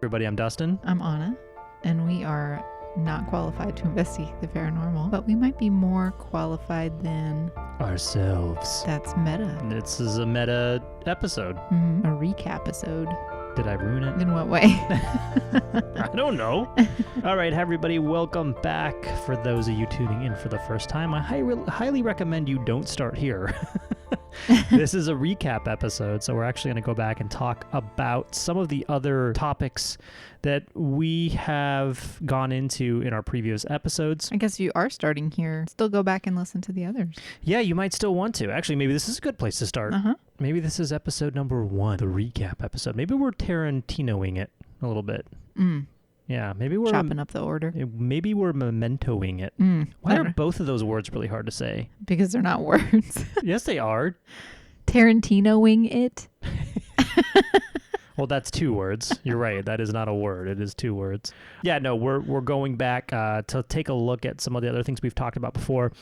Everybody, I'm Dustin. I'm Onna, and we are not qualified to investigate the paranormal, but we might be more qualified than Ourselves. That's meta. This is a meta episode. A recap episode. Did I ruin it? In what way? I don't know. All right, everybody, welcome back. For those of you tuning in for the first time, I highly recommend you don't start here. This is a recap episode, so we're actually going to go back and talk about some of the other topics that we have gone into in our previous episodes. I guess you are starting here. Still go back and listen to the others. Yeah, you might still want to. Actually, maybe this is a good place to start. Maybe this is episode number 1, the recap episode. Maybe we're Tarantinoing it a little bit. Yeah, maybe we're chopping up the order. Maybe we're mementoing it. Why are both of those words really hard to say? Because they're not words. Yes, they are. Tarantinoing it. Well, that's 2 words. You're right. That is not a word. It is 2 words. Yeah, no, we're going back to take a look at some of the other things we've talked about before.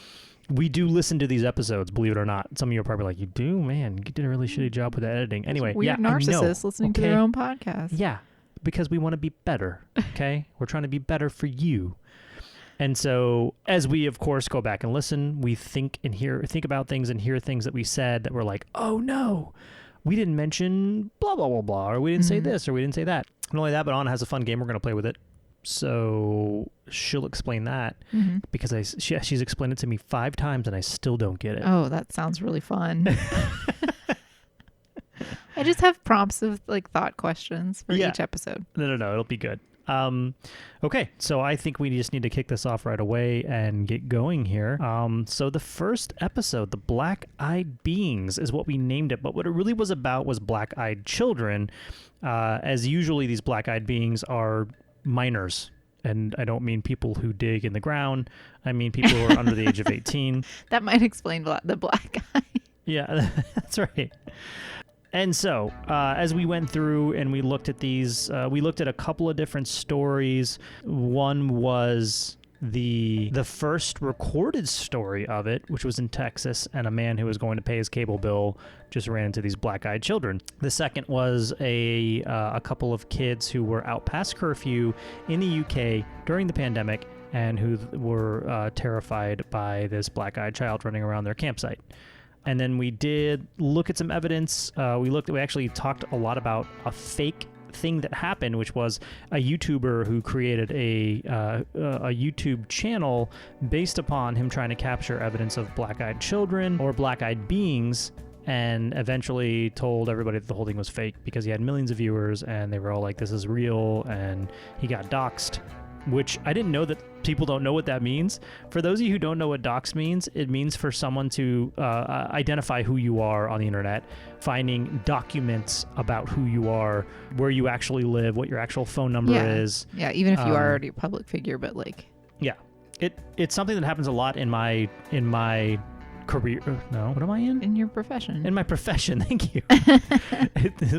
We do listen to these episodes, believe it or not. Some of you are probably like, you do? Man, you did a really shitty job with the editing. Anyway, weird narcissists listening to their own podcast. Yeah, because we want to be better, okay? We're trying to be better for you. And so as we, of course, go back and listen, we think about things and hear things that we said that we're like, oh, no, we didn't mention blah, blah, blah, blah, or we didn't say this, or we didn't say that. Not only that, but Anna has a fun game. We're going to play with it. So she'll explain that because she's explained it to me 5 times and I still don't get it. Oh, that sounds really fun. I just have prompts of thought questions for each episode. No, it'll be good. Okay, so I think we just need to kick this off right away and get going here. So the first episode, the Black-Eyed Beings, is what we named it, but what it really was about was black-eyed children. As usually these black-eyed beings are minors. And I don't mean people who dig in the ground. I mean people who are under the age of 18. That might explain the black eye. Yeah, that's right. And so, as we went through and we looked at these, we looked at a couple of different stories. One was the first recorded story of it, which was in Texas, and a man who was going to pay his cable bill just ran into these black-eyed children. The second was a couple of kids who were out past curfew in the UK during the pandemic and who were terrified by this black-eyed child running around their campsite. And then we did look at some evidence. We actually talked a lot about a fake thing that happened, which was a YouTuber who created a YouTube channel based upon him trying to capture evidence of black-eyed children or black-eyed beings, and eventually told everybody that the whole thing was fake because he had millions of viewers and they were all like, this is real, and he got doxxed. Which I didn't know that people don't know what that means. For those of you who don't know what dox means, it means for someone to identify who you are on the internet, finding documents about who you are, where you actually live, what your actual phone number is. Yeah, even if you are already a public figure, but Yeah, it's something that happens a lot in my career. No, what am I in? In your profession. In my profession, thank you.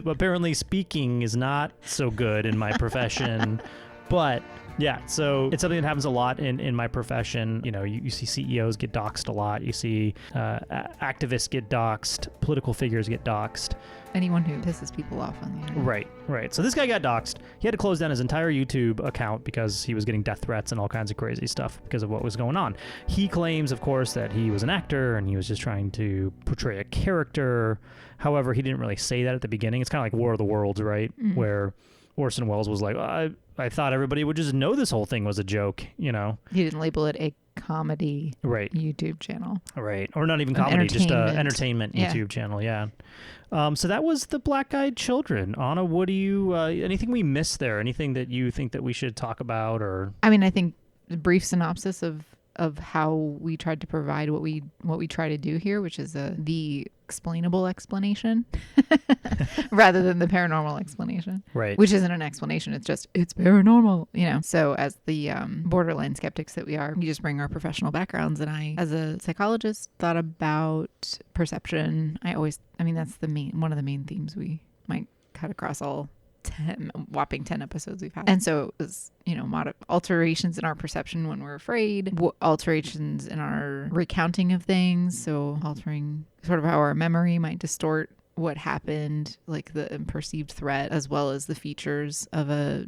Apparently speaking is not so good in my profession, but yeah, so it's something that happens a lot in my profession. You know, you see CEOs get doxxed a lot. You see activists get doxxed. Political figures get doxxed. Anyone who pisses people off on the internet. Right. So this guy got doxxed. He had to close down his entire YouTube account because he was getting death threats and all kinds of crazy stuff because of what was going on. He claims, of course, that he was an actor and he was just trying to portray a character. However, he didn't really say that at the beginning. It's kind of like War of the Worlds, right? Where Orson Welles was like, I thought everybody would just know this whole thing was a joke, you know? He didn't label it a comedy YouTube channel. Right. Or not even comedy, just an entertainment YouTube channel, yeah. So that was the Black-Eyed Children. Anna, what do you, anything we missed there? Anything that you think that we should talk about? Or I mean, I think the brief synopsis of how we tried to provide what we try to do here, which is the explainable explanation rather than the paranormal explanation, right? Which isn't an explanation. It's paranormal, you know? So as the borderline skeptics that we are, we just bring our professional backgrounds. And I, as a psychologist, thought about perception. That's one of the main themes we might cut across all 10 episodes we've had. And so it was, alterations in our perception when we're afraid, alterations in our recounting of things. So altering sort of how our memory might distort what happened, like the perceived threat, as well as the features of a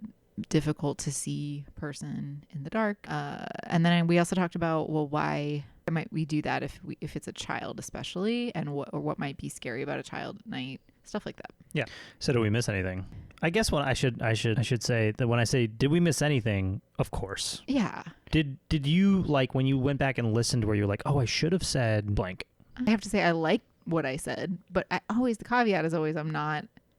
difficult to see person in the dark. And then we also talked about, well, why might we do that if it's a child, especially, and what might be scary about a child at night, stuff like that. Yeah. So do we miss anything? I guess what I should say that when I say did we miss anything, of course. Yeah. Did you, like, when you went back and listened, where you're like, oh, I should have said blank? I have to say I like what I said, but the caveat is always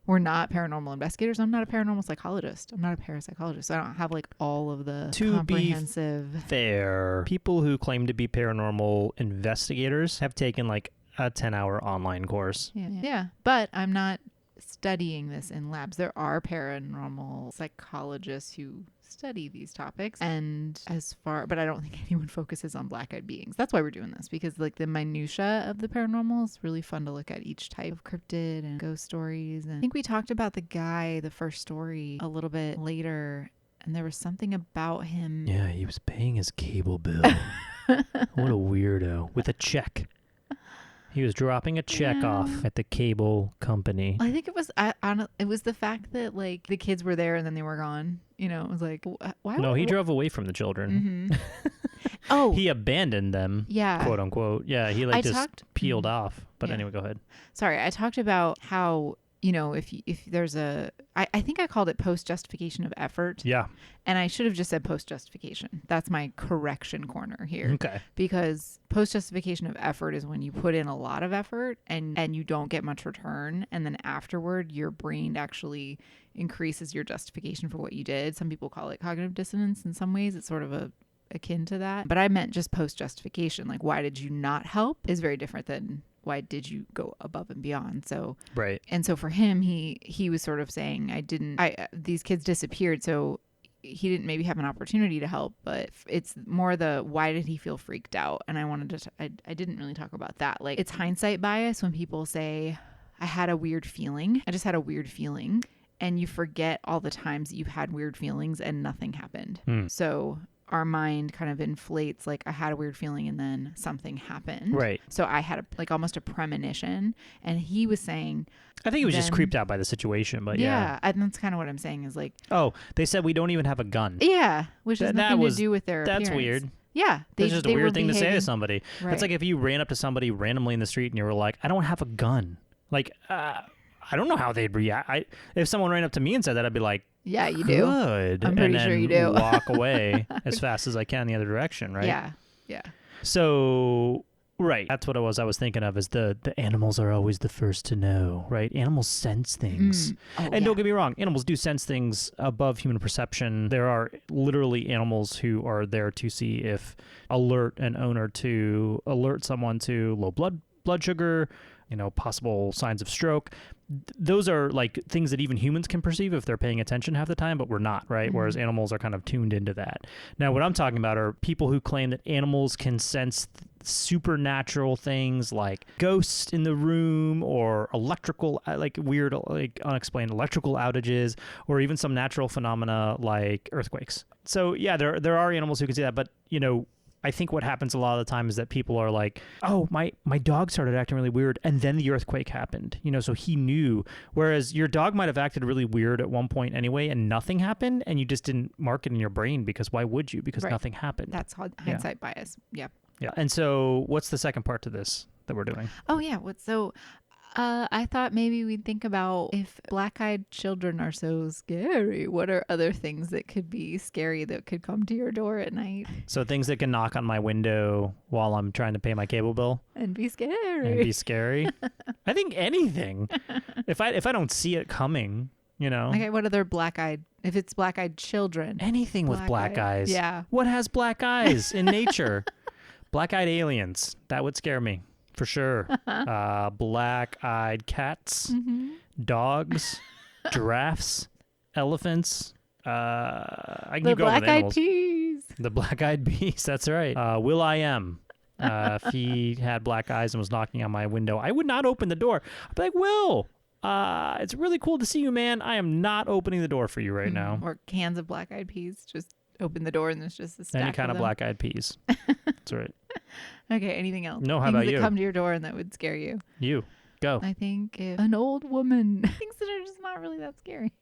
we're not paranormal investigators. I'm not a paranormal psychologist. I'm not a parapsychologist. So I don't have like all of the comprehensive. To be fair, people who claim to be paranormal investigators have taken like a 10-hour online course. Yeah. But I'm not studying this in labs. There are paranormal psychologists who study these topics, but I don't think anyone focuses on black-eyed beings. That's why we're doing this, because like the minutia of the paranormal is really fun to look at, each type of cryptid and ghost stories. And I think we talked about the first story a little bit later, and there was something about him. Yeah, he was paying his cable bill. What a weirdo. With a check. He was dropping a check off at the cable company. I think it was the fact that like the kids were there and then they were gone. You know, it was like, why? No, he drove away from the children. Mm-hmm. He abandoned them. Yeah. Quote unquote. Yeah, he peeled off. But anyway, go ahead. Sorry, I talked about how, you know, if there's I think I called it post-justification of effort. Yeah. And I should have just said post-justification. That's my correction corner here. Okay. Because post-justification of effort is when you put in a lot of effort and you don't get much return. And then afterward, your brain actually increases your justification for what you did. Some people call it cognitive dissonance. In some ways, it's sort of akin to that. But I meant just post-justification. Like, why did you not help is very different than why did you go above and beyond? So right. And so for him, he was sort of saying, these kids disappeared, so he didn't maybe have an opportunity to help, but it's more why did he feel freaked out? And I didn't really talk about that. Like, it's hindsight bias when people say, I had a weird feeling. I just had a weird feeling. And you forget all the times that you've had weird feelings and nothing happened. So our mind kind of inflates, like, I had a weird feeling and then something happened. Right. So I had almost a premonition, and he was saying, I think he was just creeped out by the situation, but yeah. And that's kind of what I'm saying is like, oh, they said we don't even have a gun. Yeah, which has nothing to do with their appearance. That's weird. Yeah. That's just a weird thing to say to somebody. Right. It's like if you ran up to somebody randomly in the street and you were like, I don't have a gun. Like, I don't know how they'd react. If someone ran up to me and said that, I'd be like, yeah, you do. Good. I'm pretty sure you do. Walk away as fast as I can the other direction, right? Yeah. Yeah. So, right. That's what I was thinking of, is the animals are always the first to know, right? Animals sense things. Don't get me wrong, animals do sense things above human perception. There are literally animals who are there to see if alert someone to low blood sugar, possible signs of stroke. Those are like things that even humans can perceive if they're paying attention half the time, but we're not, right? Mm-hmm. Whereas animals are kind of tuned into that. Now, what I'm talking about are people who claim that animals can sense supernatural things like ghosts in the room, or electrical, like weird, like unexplained electrical outages, or even some natural phenomena like earthquakes. So yeah, there are animals who can see that, but I think what happens a lot of the time is that people are like, oh, my dog started acting really weird, and then the earthquake happened, so he knew. Whereas your dog might have acted really weird at one point anyway, and nothing happened, and you just didn't mark it in your brain, because why would you? Because nothing happened. That's hindsight bias. Yeah. Yeah. And so what's the second part to this that we're doing? Oh, yeah. I thought maybe we'd think about, if black-eyed children are so scary, what are other things that could be scary that could come to your door at night? So things that can knock on my window while I'm trying to pay my cable bill and be scary. I think anything. If I don't see it coming, Okay, what other if it's black-eyed children? Anything with black eyes. Yeah. What has black eyes in nature? Black-eyed aliens. That would scare me. For sure. Black-eyed cats, dogs, giraffes, elephants. I can keep going with animals. The black-eyed peas. That's right. Will.i.am. If he had black eyes and was knocking on my window, I would not open the door. I'd be like, Will, it's really cool to see you, man. I am not opening the door for you right now. Or cans of black-eyed peas. Just open the door and there's just a stack Any kind of of black-eyed peas. That's right. Okay, anything else? No, how Things about that you? Come to your door and that would scare you. You. Go. I think if an old woman, things that are just not really that scary.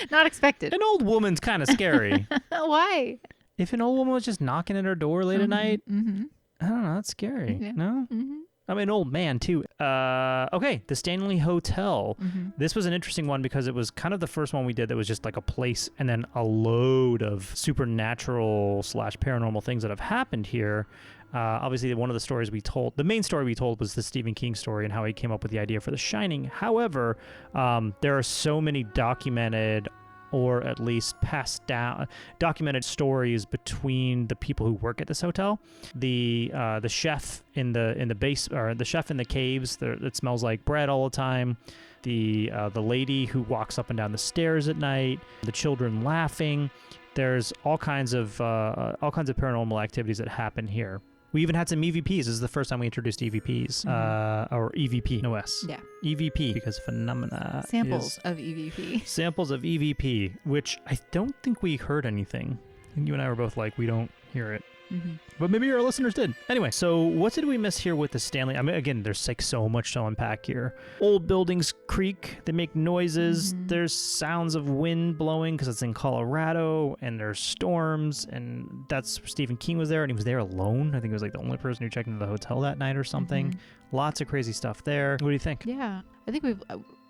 Not expected. An old woman's kind of scary. Why? If an old woman was just knocking at her door late at night, Mm-hmm. I don't know, that's scary. Yeah. No? Mm-hmm. I'm an old man, too. Okay, the Stanley Hotel. Mm-hmm. This was an interesting one because it was kind of the first one we did that was just like a place and then a load of supernatural / paranormal things that have happened here. Obviously, one of the stories we told, the main story we told was the Stephen King story and how he came up with the idea for The Shining. However, there are so many documented or at least passed down documented stories between the people who work at this hotel. The chef in the base, or the chef in the caves that smells like bread all the time. The lady who walks up and down the stairs at night. The children laughing. There's all kinds of paranormal activities that happen here. We even had some EVPs. This is the first time we introduced EVPs, or EVP, no S. Yeah. EVP, because phenomena. Samples of EVP. Samples of EVP, which I don't think we heard anything. I think you and I were both like, we don't hear it. Mm-hmm. But maybe our listeners did. Anyway, so what did we miss here with the Stanley? I mean, again, there's like so much to unpack here. Old buildings creak. They make noises. Mm-hmm. There's sounds of wind blowing because it's in Colorado, and there's storms, and that's Stephen King was there, and he was there alone. I think he was like the only person who checked into the hotel that night or something. Mm-hmm. Lots of crazy stuff there. What do you think? Yeah. I think we've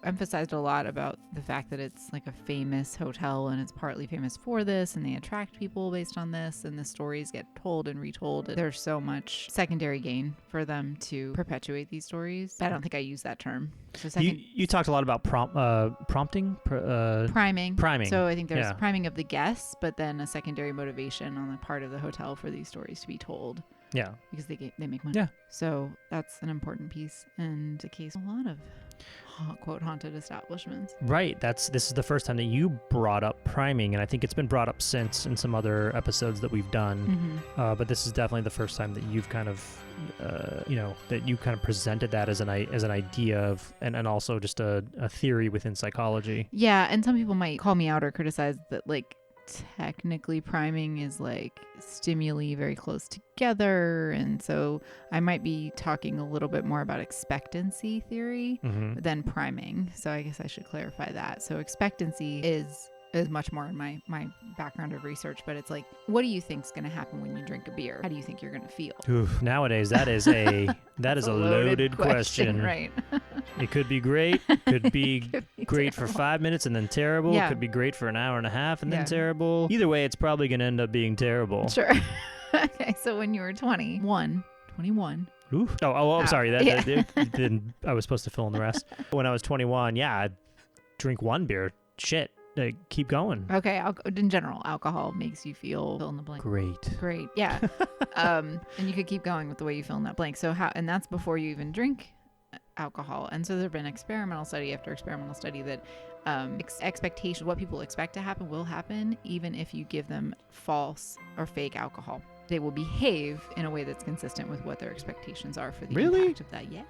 emphasized a lot about the fact that it's like a famous hotel and it's partly famous for this, and they attract people based on this, and the stories get told and retold. There's so much secondary gain for them to perpetuate these stories. I don't think I use that term. So You talked a lot about prompting? Priming. Priming. So I think there's priming of the guests, but then a secondary motivation on the part of the hotel for these stories to be told. Yeah. Because they make money. Yeah. So that's an important piece, and the case a lot of quote haunted establishments. Right. This is the first time that you brought up priming, and I think it's been brought up since in some other episodes that we've done. Mm-hmm. But this is definitely the first time that you've kind of, that you kind of presented that as an idea of, and also just a theory within psychology. Yeah, and some people might call me out or criticize that, like, technically priming is like stimuli very close together, and so I might be talking a little bit more about expectancy theory than priming. So I guess I should clarify that. So expectancy is much more in my background of research, but it's like, what do you think's going to happen when you drink a beer? How do you think you're going to feel? Oof, nowadays that is a loaded question. Right. It could be great, could be great for 5 minutes and then terrible. Yeah. It could be great for an hour and a half and then terrible. Either way, it's probably going to end up being terrible. Sure. Okay, so when you were 21. Ooh. Oh, I'm sorry. I was supposed to fill in the rest. When I was 21, I'd drink one beer. Shit. Keep going. Okay. In general, alcohol makes you feel fill in the blank. Great. Yeah. And you could keep going with the way you fill in that blank. And that's before you even drink alcohol. And so there's been experimental study after experimental study that expectations, what people expect to happen, will happen, even if you give them false or fake alcohol. They will behave in a way that's consistent with what their expectations are for the impact of that. Yeah.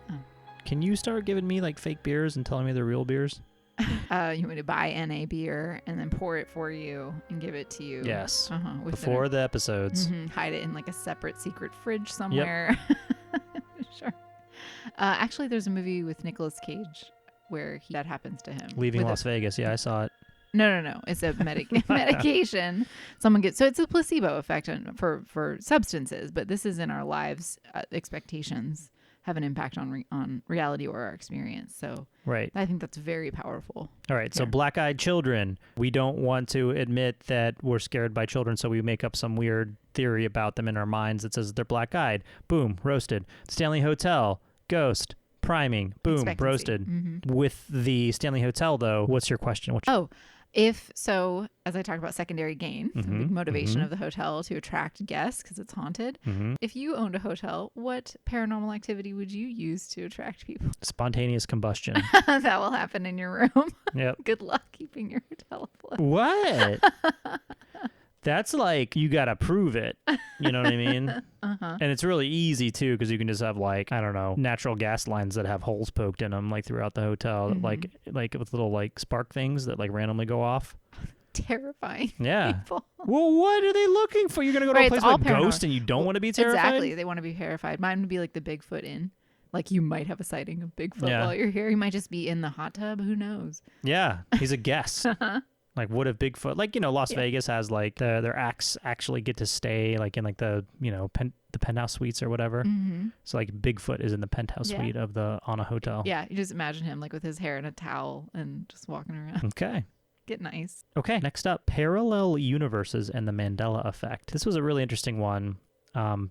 Can you start giving me like fake beers and telling me they're real beers? You want to buy NA beer and then pour it for you and give it to you. Yes. Before the episodes. Hide it in like a separate secret fridge somewhere. Yep. Sure. Actually, there's a movie with Nicolas Cage where that happens to him. Leaving Las Vegas. Yeah, I saw it. No. It's a medication. Someone gets, so it's a placebo effect for substances, but this is in our lives. Expectations have an impact on reality or our experience. So right. I think that's very powerful. All right. So black-eyed children, we don't want to admit that we're scared by children, so we make up some weird theory about them in our minds that says they're black-eyed. Boom, roasted. Stanley Hotel, ghost, priming, boom, roasted. With the Stanley Hotel, though, what's your question? If so, as I talked about secondary gain, the big motivation of the hotel to attract guests because it's haunted. If you owned a hotel, what paranormal activity would you use to attract people? Spontaneous combustion. That will happen in your room. Yep. Good luck keeping your hotel afloat. What? That's like, you got to prove it. You know what I mean? And it's really easy, too, because you can just have, like, I don't know, natural gas lines that have holes poked in them, like, throughout the hotel, like with little, like, spark things that, like, randomly go off. Terrifying. Yeah. People. Well, what are they looking for? You're going to go to a place with a ghost and you don't want to be terrified? Exactly. They want to be terrified. Mine would be, like, the Bigfoot Inn. Like you might have a sighting of Bigfoot Yeah. while you're here. He might just be in the hot tub. Who knows? Yeah, he's a guest. Like, what if Bigfoot, like, Las Yeah. Vegas has like their acts actually get to stay like in like the, the penthouse suites or whatever. Mm-hmm. So like Bigfoot is in the penthouse Yeah. suite of the Onna Hotel. Yeah, you just imagine him like with his hair in a towel and just walking around. Okay. Get nice. Okay. Next up, parallel universes and the Mandela effect. This was a really interesting one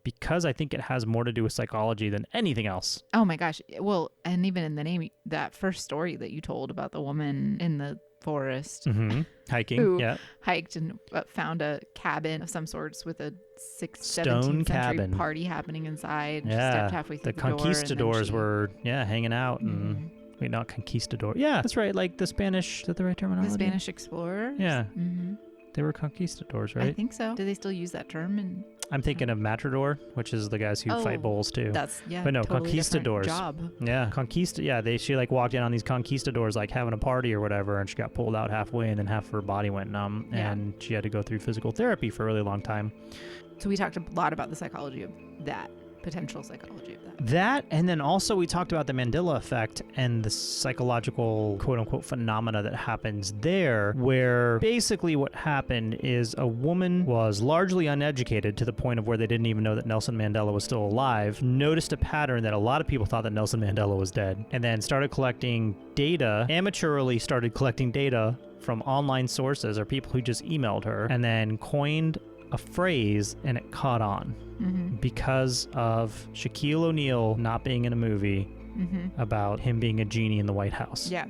because I think it has more to do with psychology than anything else. Oh my gosh. Well, and even in the name, that first story that you told about the woman in the forest Mm-hmm. Hiking. Who Yeah. hiked and found a cabin of some sorts with a 17th Stone century cabin. party happening inside. She Yeah. stepped halfway through The the door and then conquistadors she- were, hanging out and. Mhm. Wait, not conquistador. Yeah, that's right. Like the Spanish. Is that the right terminology? The Spanish explorers. Yeah. Hmm. They were conquistadors, I right? think so. Do they still use that term? And I'm thinking of matador, which is the guys who fight Oh, bulls too. that's But no, totally different conquistadors. job. Yeah, she like walked in on these conquistadors like having a party or whatever, and she got pulled out halfway, and then half of her body went numb, Yeah. and she had to go through physical therapy for a really long time. So we talked a lot about the psychology of that, potential psychology of that. That, and then also we talked about the Mandela effect and the psychological quote-unquote phenomena that happens there, where basically what happened is a woman was largely uneducated to the point of where they didn't even know that Nelson Mandela was still alive, noticed a pattern that a lot of people thought that Nelson Mandela was dead, and then started collecting data, amateurly started collecting data from online sources or people who just emailed her, and then coined a phrase, and it caught on. Mm-hmm. Because of Shaquille O'Neal not being in a movie Mm-hmm. about him being a genie in the White House. Yeah.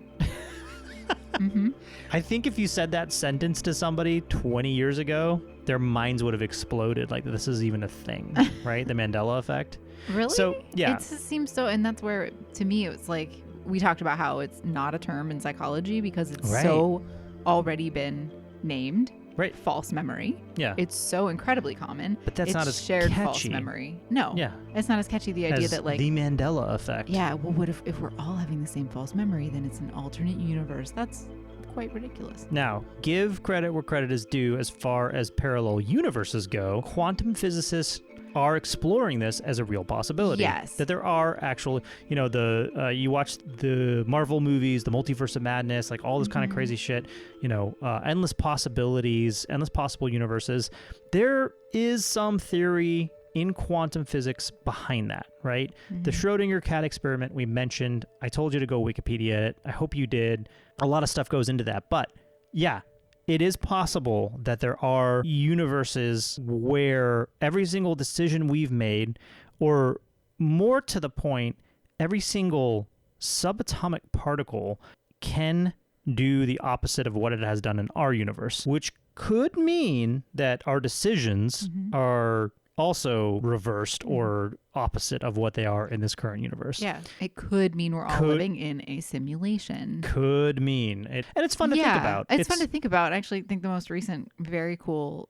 Mm-hmm. I think if you said that sentence to somebody 20 years ago, their minds would have exploded. Like, this is even a thing, right? The Mandela effect. Really? So, yeah. It just seems so, and that's where, to me, it was like, we talked about how it's not a term in psychology because it's Right. so already been named. Right. False memory. Yeah. It's so incredibly common. But that's it's not as shared false catchy. memory. No. Yeah. It's not as catchy. The idea As that like the Mandela effect. yeah, well, what if we're all having the same false memory? Then it's an alternate universe. That's quite ridiculous. Now, give credit where credit is due as far as parallel universes go. Quantum physicists are exploring this as a real possibility. Yes. That there are actual, you watch the Marvel movies, the Multiverse of Madness, like all this kind of crazy shit, endless possibilities, endless possible universes. There is some theory in quantum physics behind that, right? The Schrodinger cat experiment we mentioned, I told you to go Wikipedia it. I hope you did. A lot of stuff goes into that. But yeah, it is possible that there are universes where every single decision we've made, or more to the point, every single subatomic particle can do the opposite of what it has done in our universe, which could mean that our decisions are also reversed or opposite of what they are in this current universe. Yeah, it could mean we're all living in a simulation. Could mean it, and it's fun to think about. It's fun to think about. I actually think the most recent, very cool,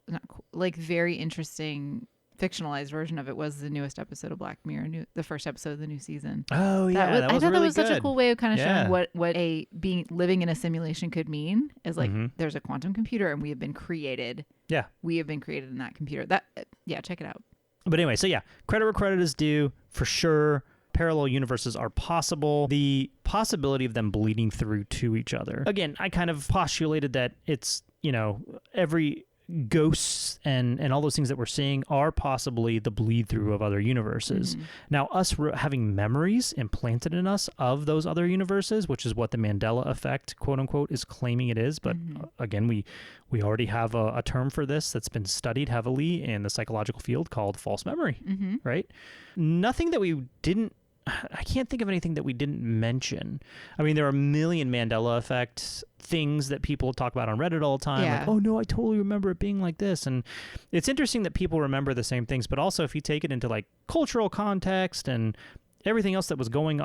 very interesting fictionalized version of it was the newest episode of Black Mirror, the first episode of the new season. Oh yeah, I that thought was that really was such a good. cool way of kind of Yeah. showing what a living in a simulation could mean. Is like Mm-hmm. there's a quantum computer and we have been created. Yeah. We have been created in that computer. That check it out. But anyway, so yeah, credit where credit is due, for sure. Parallel universes are possible. The possibility of them bleeding through to each other. Again, I kind of postulated that it's, every ghosts and all those things that we're seeing are possibly the bleed through of other universes. Now, us having memories implanted in us of those other universes, which is what the Mandela effect, quote unquote, is claiming it is. But again, we already have a term for this that's been studied heavily in the psychological field called false memory, right? Nothing that we didn't I can't think of anything that we didn't mention. I mean, there are a million Mandela effect things that people talk about on Reddit all the time. Yeah. Like, oh no, I totally remember it being like this. And it's interesting that people remember the same things, but also if you take it into like cultural context and everything else that was going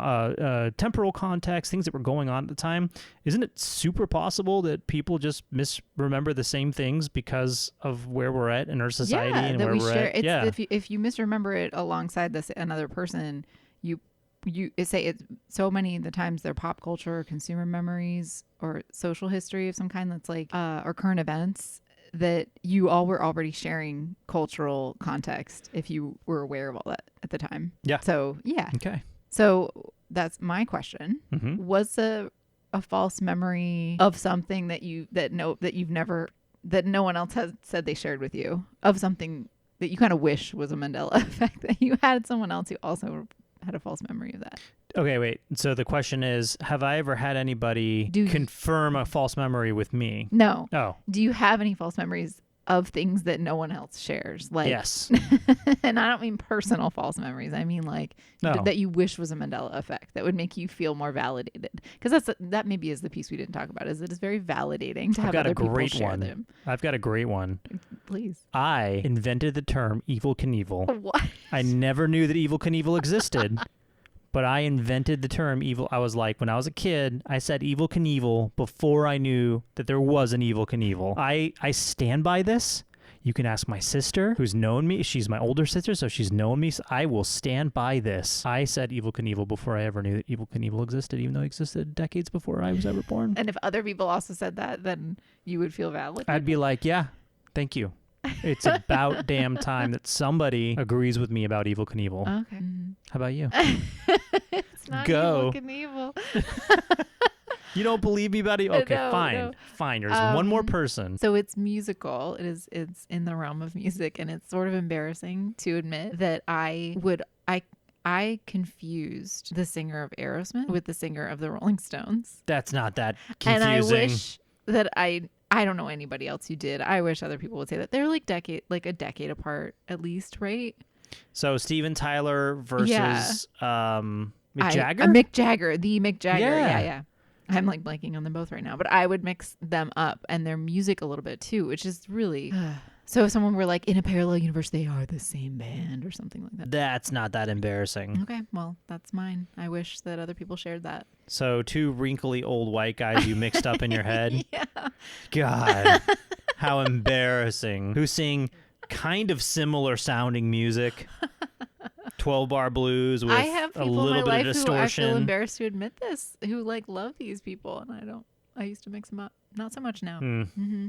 temporal context, things that were going on at the time, isn't it super possible that people just misremember the same things because of where we're at in our society and that where we we're share. at? It's Yeah. if you misremember it alongside another person, it's so many of the times they're pop culture or consumer memories or social history of some kind that's like or current events that you all were already sharing cultural context if you were aware of all that at the time. Yeah. So yeah. Okay. So that's my question. Mm-hmm. Was a false memory of something that no one else has said they shared with you, of something that you kind of wish was a Mandela effect, that you had someone else who also had a false memory of that? Okay, wait. So the question is, have I ever had anybody confirm a false memory with me? No. Oh. Do you have any false memories of things that no one else shares? Like, yes. And I don't mean personal false memories. I mean like that you wish was a Mandela effect that would make you feel more validated. Because that maybe is the piece we didn't talk about. Is it is very validating to have other people share them. I've got a great one. Please. I invented the term Evel Knievel. What? I never knew that Evel Knievel existed. But I invented the term evil. I was like, when I was a kid, I said Evel Knievel before I knew that there was an Evel Knievel. I stand by this. You can ask my sister, who's known me. She's my older sister, so she's known me. So I will stand by this. I said Evel Knievel before I ever knew that Evel Knievel existed, even though it existed decades before I was ever born. And if other people also said that, then you would feel valid. I'd be like, yeah, thank you. It's about damn time that somebody agrees with me about Evel Knievel. Okay. How about you? It's not Go. Evel Knievel. You don't believe me about it? Okay, No, fine. no. Fine. There's one more person. So it's musical. It's in the realm of music, and it's sort of embarrassing to admit that I confused the singer of Aerosmith with the singer of the Rolling Stones. That's not that confusing. And I wish that I don't know anybody else who did. I wish other people would say that. They're like a decade apart at least, right? So Steven Tyler versus Mick Jagger? Mick Jagger, the Mick Jagger. Yeah. Yeah. I'm like blanking on them both right now, but I would mix them up and their music a little bit too, which is really... So if someone were like, in a parallel universe, they are the same band or something like that. That's not that embarrassing. Okay, well, that's mine. I wish that other people shared that. So two wrinkly old white guys you mixed up in your head? Yeah. God, how embarrassing. Who sing kind of similar sounding music. 12-bar blues with I have a people little in my bit life of who I distortion. feel embarrassed to admit this, who like love these people, and I don't. I used to mix them up. Not so much now.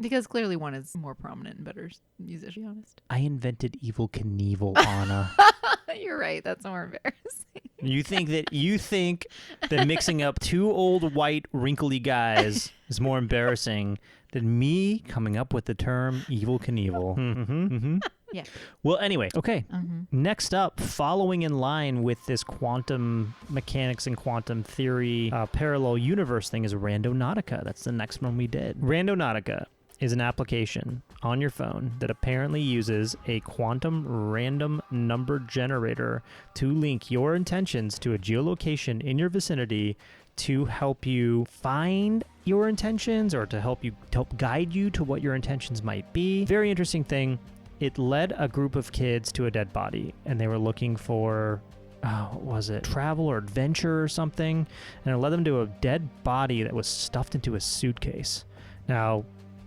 Because clearly one is more prominent and better musician, to be honest. I invented Evel Knievel, Anna. You're right. That's more embarrassing. You think that mixing up two old white wrinkly guys is more embarrassing than me coming up with the term Evel Knievel. Yeah. Well, anyway, okay. Next up, following in line with this quantum mechanics and quantum theory parallel universe thing is Randonautica. That's the next one we did. Randonautica is an application on your phone that apparently uses a quantum random number generator to link your intentions to a geolocation in your vicinity to help you find your intentions or to help guide you to what your intentions might be. Very interesting thing. It led a group of kids to a dead body, and they were looking for, what was it, travel or adventure or something, and it led them to a dead body that was stuffed into a suitcase. Now,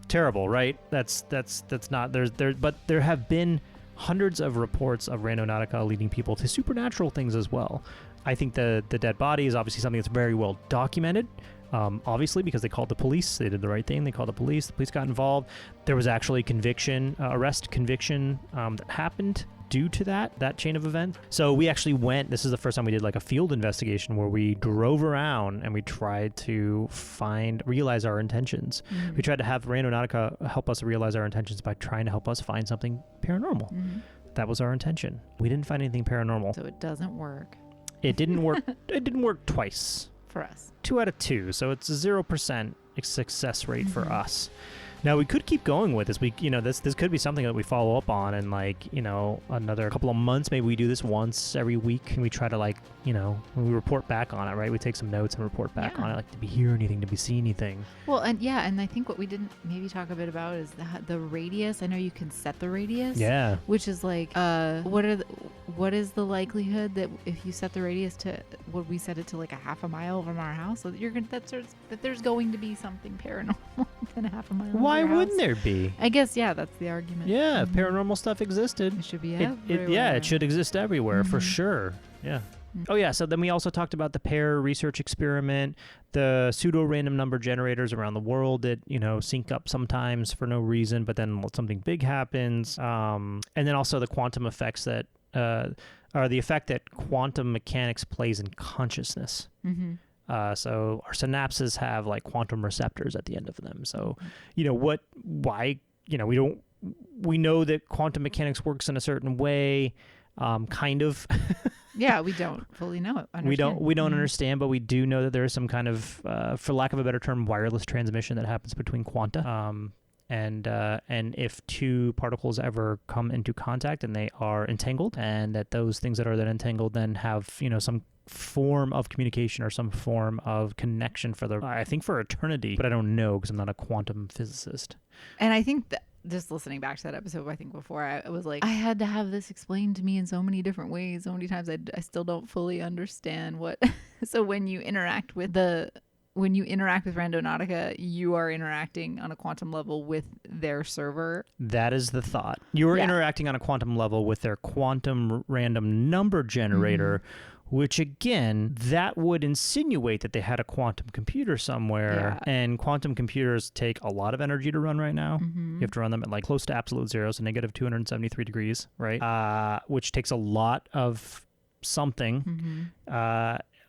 terrible, right? That's not but there have been hundreds of reports of Randonautica leading people to supernatural things as well. I think the dead body is obviously something that's very well documented. Obviously, because they called the police. They did the right thing. They called the police. The police got involved. There was actually arrest conviction that happened due to that chain of events. So we actually went, this is the first time we did like a field investigation where we drove around and we tried to realize our intentions. We tried to have Randonautica help us realize our intentions by trying to help us find something paranormal. That was our intention. We didn't find anything paranormal. So it doesn't work. It didn't work. It didn't work twice. For us. 2 out of 2, so it's a 0% success rate for us. Now we could keep going with this. This could be something that we follow up on, and another couple of months, maybe we do this once every week, and we try to when we report back on it, right? We take some notes and report back on it, like, did we hear anything? Did we see anything? Well, and I think what we didn't maybe talk a bit about is the radius. I know you can set the radius. Yeah. Which is like, what is the likelihood that if you set the radius to, would we set it to like a half a mile from our house, so that there's going to be something paranormal than a half a mile? Why wouldn't there be? I guess, that's the argument. Yeah, if paranormal stuff existed, it should be everywhere. it should exist everywhere for sure. Yeah. Oh yeah, so then we also talked about the pair research experiment, the pseudo-random number generators around the world that, sync up sometimes for no reason, but then something big happens. And then also the quantum effects that or the effect that quantum mechanics plays in consciousness. Mm-hmm. So our synapses have like quantum receptors at the end of them. So, why, we know that quantum mechanics works in a certain way, kind of. Yeah, we don't fully know it. Understand. We don't understand, but we do know that there is some kind of, for lack of a better term, wireless transmission that happens between quanta. And if two particles ever come into contact and they are entangled, and that those things that are then entangled then have, some form of communication or some form of connection for eternity, but I don't know because I'm not a quantum physicist. And I think that just listening back to that episode, I think before I was like, I had to have this explained to me in so many different ways, so many times I still don't fully understand what. So when you interact with Randonautica, you are interacting on a quantum level with their server. That is the thought. You are interacting on a quantum level with their quantum random number generator, which again, that would insinuate that they had a quantum computer somewhere. Yeah. And quantum computers take a lot of energy to run right now. You have to run them at like close to absolute zero, so negative 273 degrees, right? Which takes a lot of something.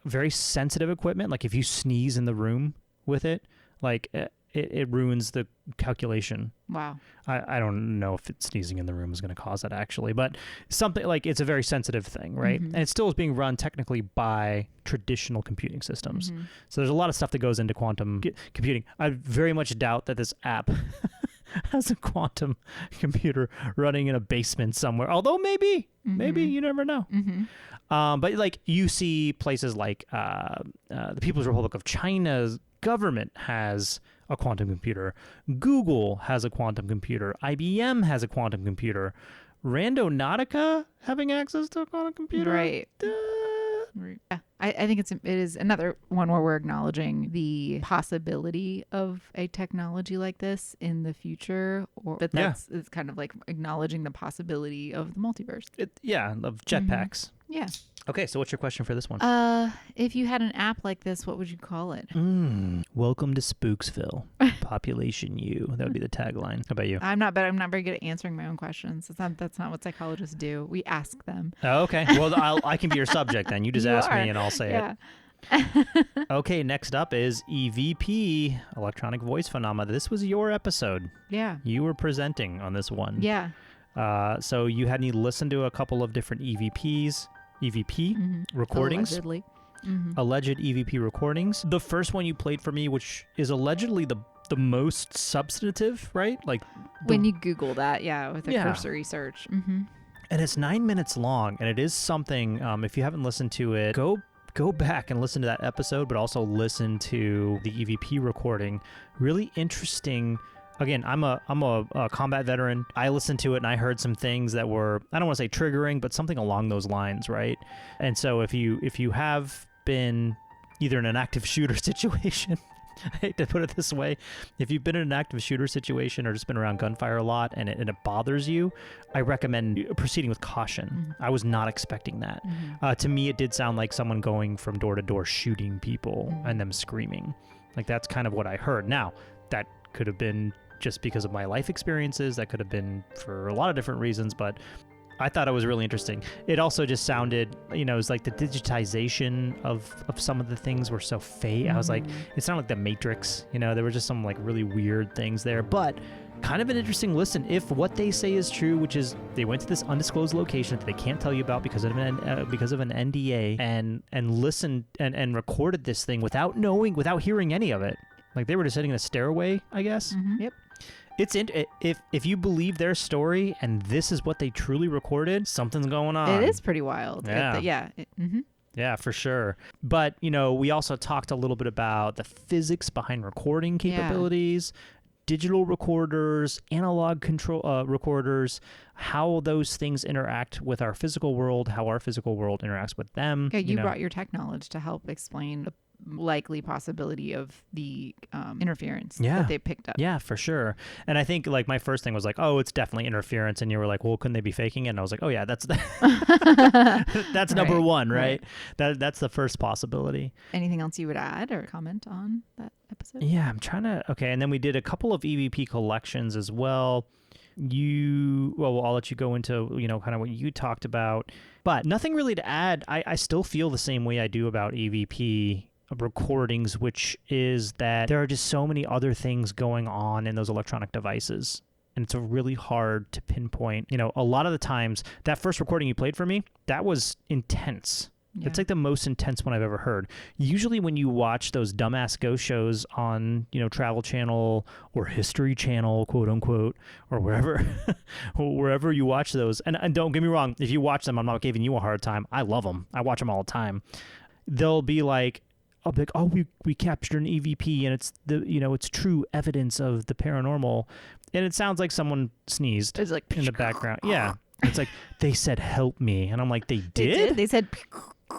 Very sensitive equipment. Like if you sneeze in the room with it, like it ruins the calculation. Wow. I don't know if sneezing in the room is going to cause that actually, but something like it's a very sensitive thing, right? And it still is being run technically by traditional computing systems. So there's a lot of stuff that goes into quantum computing. I very much doubt that this app has a quantum computer running in a basement somewhere. Although maybe you never know. But like you see places like the People's Republic of China's government has a quantum computer. Google has a quantum computer. IBM has a quantum computer. Randonautica having access to a quantum computer? Right. Yeah. I think it is another one where we're acknowledging the possibility of a technology like this in the future, it's kind of like acknowledging the possibility of the multiverse. Of jetpacks. Yeah. Okay, so what's your question for this one? If you had an app like this, what would you call it? Welcome to Spooksville. Population U. That would be the tagline. How about you? I'm not very good at answering my own questions. That's not what psychologists do. We ask them. Oh, okay. Well, I can be your subject then. You just ask me and I'll say it. Okay, next up is EVP, Electronic Voice Phenomena. This was your episode. Yeah. You were presenting on this one. Yeah. So you had me listen to a couple of different EVP recordings. Allegedly. Alleged EVP recordings. The first one you played for me, which is allegedly the most substantive, right? Like when you Google that, with a cursory search. And it's 9 minutes long, and it is something. If you haven't listened to it, go back and listen to that episode, but also listen to the EVP recording. Really interesting. Again, I'm a combat veteran. I listened to it and I heard some things that were, I don't want to say triggering, but something along those lines, right? And so if you have been either in an active shooter situation, I hate to put it this way, if you've been in an active shooter situation or just been around gunfire a lot and it bothers you, I recommend proceeding with caution. I was not expecting that. To me, it did sound like someone going from door to door shooting people and them screaming. Like that's kind of what I heard. Now, that could have been just because of my life experiences. That could have been for a lot of different reasons, but I thought it was really interesting. It also just sounded, it was like the digitization of some of the things were so fake. I was like, it sounded like the Matrix, there were just some like really weird things there, but kind of an interesting listen if what they say is true, which is they went to this undisclosed location that they can't tell you about because of an NDA and listened and recorded this thing without hearing any of it. Like they were just sitting in a stairway, I guess. Yep. If you believe their story and this is what they truly recorded, something's going on. It is pretty wild. Yeah. Yeah, for sure. But, we also talked a little bit about the physics behind recording capabilities, digital recorders, analog control recorders, how those things interact with our physical world, how our physical world interacts with them. Yeah, you brought your tech knowledge to help explain the likely possibility of the interference that they picked up. Yeah, for sure. And I think like my first thing was like, oh, it's definitely interference. And you were like, well, couldn't they be faking it? And I was like, oh yeah, that's that's number one, right? That's the first possibility. Anything else you would add or comment on that episode? Yeah, I'm trying to. Okay, and then we did a couple of EVP collections as well. I'll let you go into kind of what you talked about. But nothing really to add. I still feel the same way I do about EVP recordings, which is that there are just so many other things going on in those electronic devices. And it's really hard to pinpoint. You know, a lot of the times, that first recording you played for me, that was intense. Yeah. It's like the most intense one I've ever heard. Usually when you watch those dumbass ghost shows on, you know, Travel Channel or History Channel, quote unquote, or wherever, wherever you watch those, and don't get me wrong, if you watch them, I'm not giving you a hard time. I love them. I watch them all the time. They'll be like, I'll be like, oh, we captured an EVP and it's it's true evidence of the paranormal. And it sounds like someone sneezed it's like in the background. Yeah. It's like, they said, help me. And I'm like, they did? They said,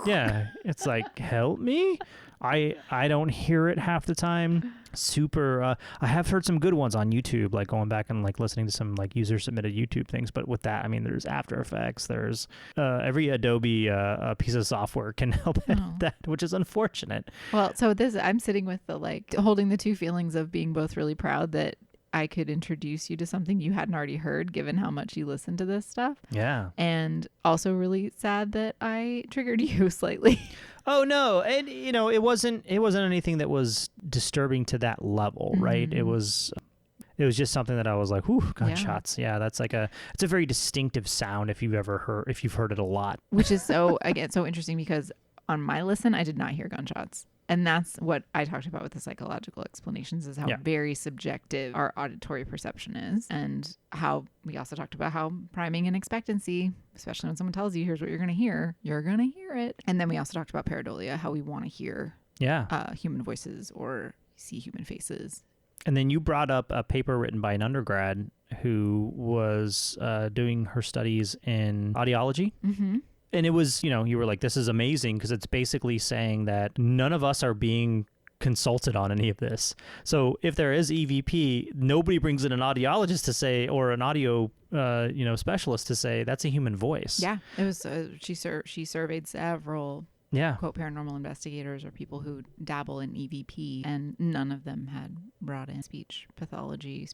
yeah. It's like, help me? I don't hear it half the time. Super. I have heard some good ones on YouTube, like going back and like listening to some like user submitted YouTube things. But with that, I mean, there's After Effects. There's every Adobe piece of software can help that, which is unfortunate. Well, so I'm sitting with the like holding the two feelings of being both really proud that I could introduce you to something you hadn't already heard, given how much you listen to this stuff. Yeah. And also really sad that I triggered you slightly. Oh no. And you know, it wasn't anything that was disturbing to that level, right? It was just something that I was like, whew, gunshots. Yeah, that's like it's a very distinctive sound if you've heard it a lot. Which is so interesting because on my listen, I did not hear gunshots. And that's what I talked about with the psychological explanations, is how very subjective our auditory perception is. And how we also talked about how priming and expectancy, especially when someone tells you, here's what you're going to hear it. And then we also talked about pareidolia, how we want to hear human voices or see human faces. And then you brought up a paper written by an undergrad who was doing her studies in audiology. Mm-hmm. And it was, you were like, this is amazing because it's basically saying that none of us are being consulted on any of this. So if there is EVP, nobody brings in an audiologist to say, or an audio, specialist to say that's a human voice. Yeah, it was. She surveyed several. Quote, paranormal investigators or people who dabble in EVP, and none of them had brought in speech pathology,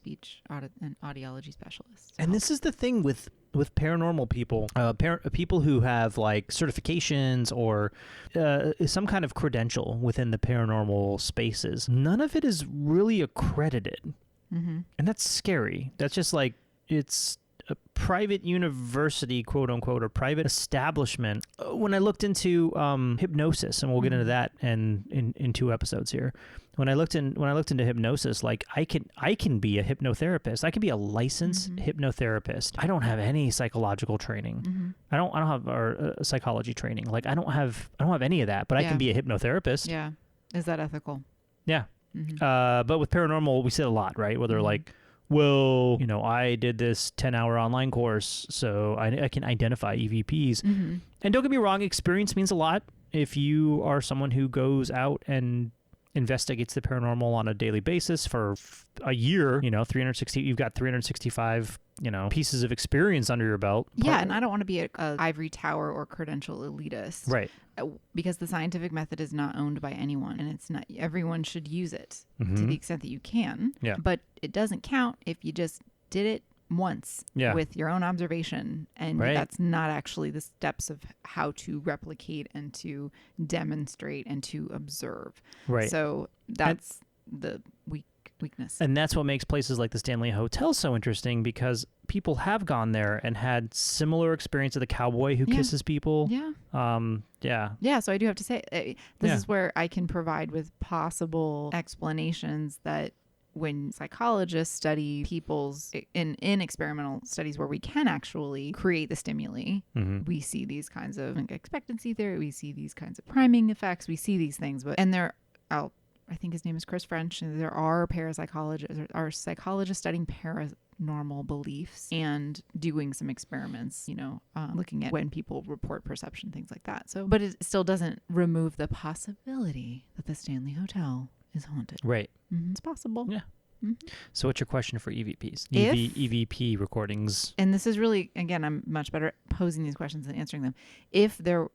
and audiology specialists. And this is the thing with paranormal people, people who have like certifications or some kind of credential within the paranormal spaces. None of it is really accredited. Mm-hmm. And that's scary. That's just like, it's a private university, quote unquote, or private establishment. When I looked into hypnosis, and we'll get into that in 2 episodes here. When I looked into hypnosis, like I can be a hypnotherapist. I can be a licensed hypnotherapist. I don't have any psychological training. Mm-hmm. I don't have psychology training. Like I don't have any of that. But I can be a hypnotherapist. Yeah, is that ethical? Yeah. Mm-hmm. But with paranormal, we see it a lot, right? Where they're like, well, I did this 10-hour online course, so I can identify EVPs. Mm-hmm. And don't get me wrong, experience means a lot. If you are someone who goes out and investigates the paranormal on a daily basis for a year, 360, you've got 365, pieces of experience under your belt. Yeah, and I don't want to be a ivory tower or credential elitist. Right. Because the scientific method is not owned by anyone, and it's not, everyone should use it to the extent that you can. Yeah. But it doesn't count if you just did it once with your own observation, and that's not actually the steps of how to replicate and to demonstrate and to observe. Right. So that's the weakness. And that's what makes places like the Stanley Hotel so interesting, because people have gone there and had similar experience of the cowboy who kisses people. Yeah. So I do have to say, this is where I can provide with possible explanations that when psychologists study people's in experimental studies where we can actually create the stimuli, we see these kinds of expectancy theory, we see these kinds of priming effects, we see these things, I think his name is Chris French, and there are psychologists studying paranormal beliefs and doing some experiments, looking at when people report perception, things like that. So, but it still doesn't remove the possibility that the Stanley Hotel is haunted. Right. Mm-hmm. It's possible. Yeah. Mm-hmm. So what's your question for EVPs? EVP recordings. And this is really, again, I'm much better at posing these questions than answering them. If there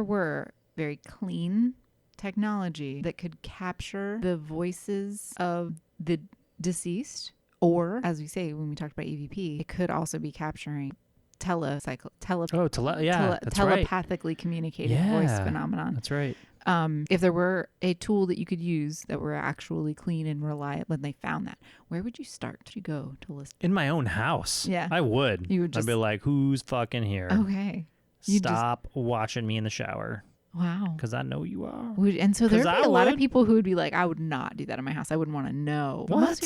were very clean technology that could capture the voices of the deceased, or as we say when we talked about EVP, it could also be capturing Yeah, that's right. telepathically communicated voice phenomenon. That's right. If there were a tool that you could use that were actually clean and reliable, when they found that, where would you start to go to listen? In my own house. Yeah. I would. You would just... I'd be like, who's fucking here? Okay. Stop watching me in the shower. Wow. Because I know you are. And so there'd be a lot of people who would be like, I would not do that in my house. I wouldn't want to know. What?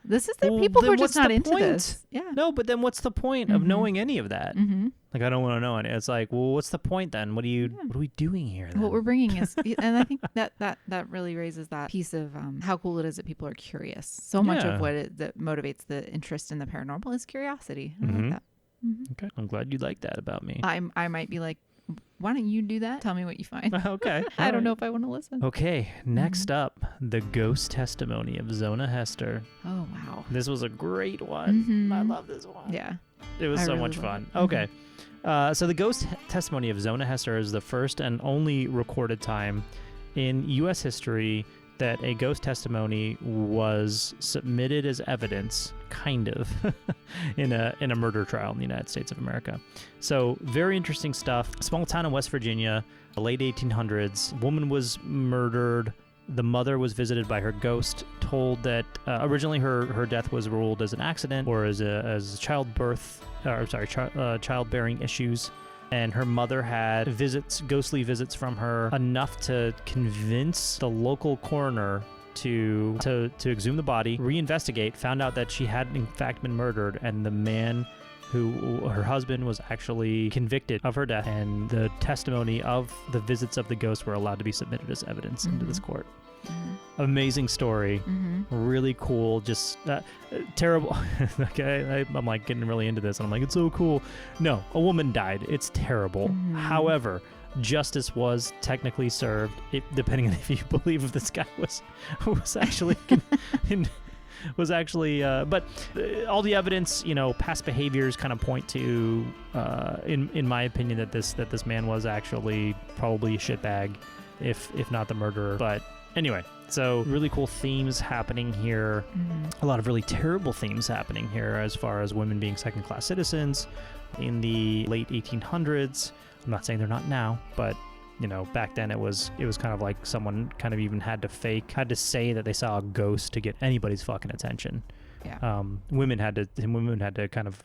This is the people who are just not into point? this. Yeah. No, but then what's the point of knowing any of that? Mm-hmm. Like, I don't want to know it. It's like, well, what's the point then? What are we doing here then? What we're bringing is, and I think that really raises that piece of how cool it is that people are curious. So much of that motivates the interest in the paranormal is curiosity. I like that. Mm-hmm. Okay. I'm glad you like that about me. I might be like, why don't you do that? Tell me what you find. Okay. I don't know if I want to listen. Okay. Next up, the ghost testimony of Zona Hester. Oh, wow. This was a great one. Mm-hmm. I love this one. Yeah. It was so much fun. Okay. So the ghost testimony of Zona Hester is the first and only recorded time in U.S. history that a ghost testimony was submitted as evidence, kind of, in a murder trial in the United States of America. So very interesting stuff. Small town in West Virginia, the late 1800s. Woman was murdered. The mother was visited by her ghost, told that originally her death was ruled as an accident or as childbearing issues. And her mother had ghostly visits from her, enough to convince the local coroner to exhume the body, reinvestigate, found out that she had in fact been murdered, and the man her husband was actually convicted of her death, and the testimony of the visits of the ghost were allowed to be submitted as evidence into this court. Amazing story. Really cool. Just terrible. Okay, I'm like getting really into this and I'm like, it's so cool. No, a woman died. It's terrible. However, justice was technically served, depending on if you believe if this guy was actually but all the evidence, past behaviors kind of point to, in my opinion, that this man was actually probably a shitbag, if not the murderer. But anyway, so really cool themes happening here. A lot of really terrible themes happening here as far as women being second-class citizens in the late 1800s. I'm not saying they're not now, but back then it was kind of like someone kind of even had to say that they saw a ghost to get anybody's fucking attention. Yeah. Women had to kind of,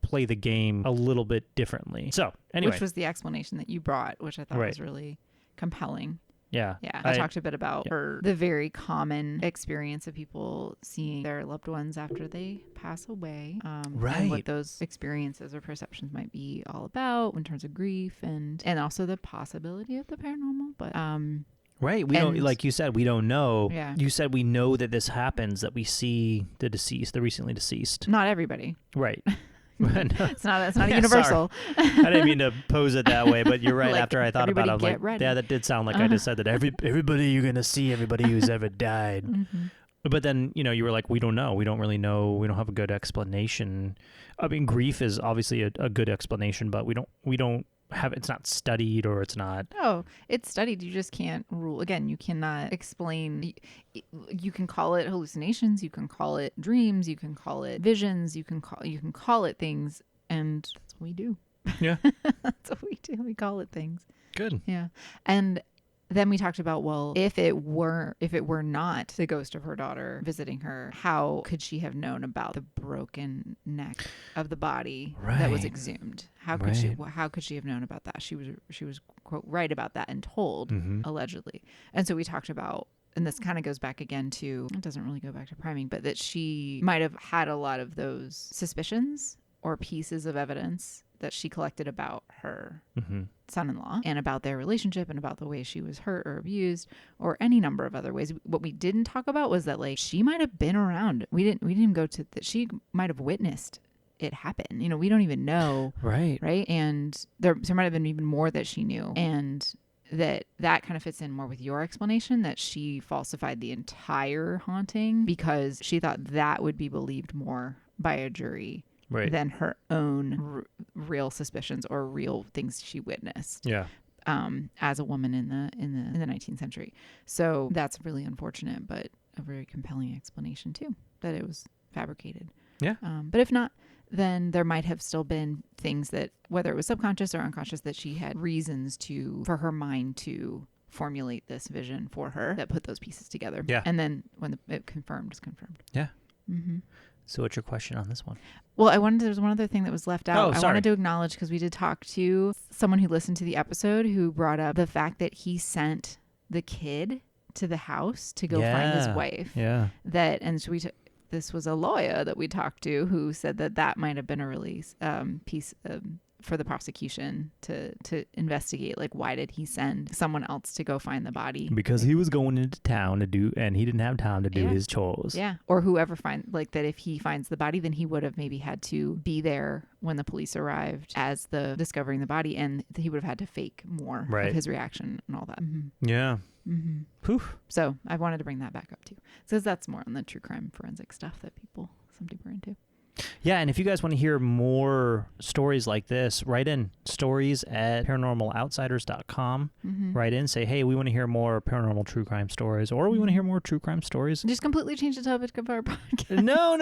play the game a little bit differently. So anyway. Which was the explanation that you brought, which I thought was really compelling. Yeah. Yeah. I talked a bit about the very common experience of people seeing their loved ones after they pass away. And what those experiences or perceptions might be all about in terms of grief and also the possibility of the paranormal. But right. We don't, like you said, we don't know. Yeah. You said we know that this happens, that we see the recently deceased. Not everybody. Right. It's not universal. I didn't mean to pose it that way, but you're right. Like, after I thought about it, I was like, ready. yeah, that did sound like I just said that everybody you're going to see, everybody who's ever died. But then, you were like, we don't know. We don't really know. We don't have a good explanation. I mean, grief is obviously a good explanation, but we don't have, it's not studied or it's not. Oh, it's studied. You just can't rule. Again, you cannot explain. You can call it hallucinations. You can call it dreams. You can call it visions. You can call it things. And that's what we do. Yeah. That's what we do. We call it things. Good. Yeah. And then we talked about, well, if it were not the ghost of her daughter visiting her, how could she have known about the broken neck of the body that was exhumed? How could she have known about that? She was quote right about that and told, allegedly. And so we talked about, and this kind of goes back again to, it doesn't really go back to priming, but that she might have had a lot of those suspicions or pieces of evidence that she collected about her son-in-law and about their relationship and about the way she was hurt or abused or any number of other ways. What we didn't talk about was that, like, she might have been around. We didn't go to that. She might have witnessed it happen. We don't even know. Right. And there might have been even more that she knew. And that kind of fits in more with your explanation that she falsified the entire haunting because she thought that would be believed more by a jury than her own real suspicions or real things she witnessed. Yeah. As a woman in the 19th century. So that's really unfortunate, but a very compelling explanation too, that it was fabricated. Yeah. But if not, then there might have still been things that, whether it was subconscious or unconscious, that she had reasons for her mind to formulate this vision for her that put those pieces together. Yeah. And then when it confirmed, it's confirmed. Yeah. Mm-hmm. So what's your question on this one? Well, there's one other thing that was left out. Oh, I sorry. wanted to acknowledge, because we did talk to someone who listened to the episode who brought up the fact that he sent the kid to the house to go find his wife. Yeah. This was a lawyer that we talked to who said that might have been a really piece for the prosecution to investigate, like, why did he send someone else to go find the body? Because he was going into town and he didn't have time to do his chores. Yeah. Or whoever that if he finds the body, then he would have maybe had to be there when the police arrived as discovering the body, and he would have had to fake more of his reaction and all that. Mm-hmm. Yeah. Mm-hmm. Poof. So I wanted to bring that back up too, because that's more on the true crime forensic stuff that some people are into. Yeah, and if you guys want to hear more stories like this, write in stories@paranormaloutsiders.com. Mm-hmm. Write in, say, hey, we want to hear more paranormal true crime stories, or we want to hear more true crime stories. Just completely change the topic of our podcast. No.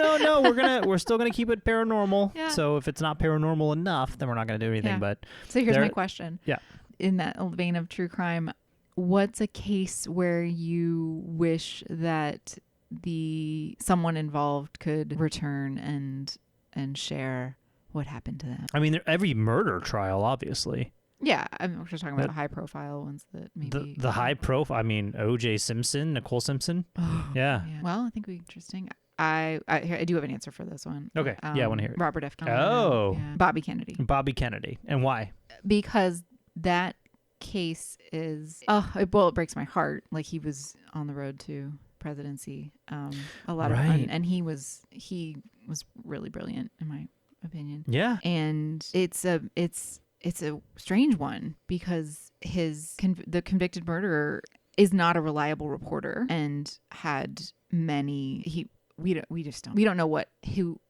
We're still gonna keep it paranormal. Yeah. So if it's not paranormal enough, then we're not gonna do anything. Yeah. But So here's my question. Yeah. In that vein of true crime, what's a case where you wish that someone involved could return and share what happened to them? I mean, every murder trial, obviously. Yeah, I'm just talking about high profile ones that maybe the high profile. I mean, O.J. Simpson, Nicole Simpson. Yeah. Well, I think it'd be interesting. I do have an answer for this one. Okay. I want to hear it. Robert F. Kennedy. Oh. Yeah. Bobby Kennedy. Bobby Kennedy. And why? Because that case is it breaks my heart. Like, he was on the road to presidency a lot of and he was really brilliant, in my opinion. Yeah. And it's a strange one, because the convicted murderer is not a reliable reporter and had many we don't know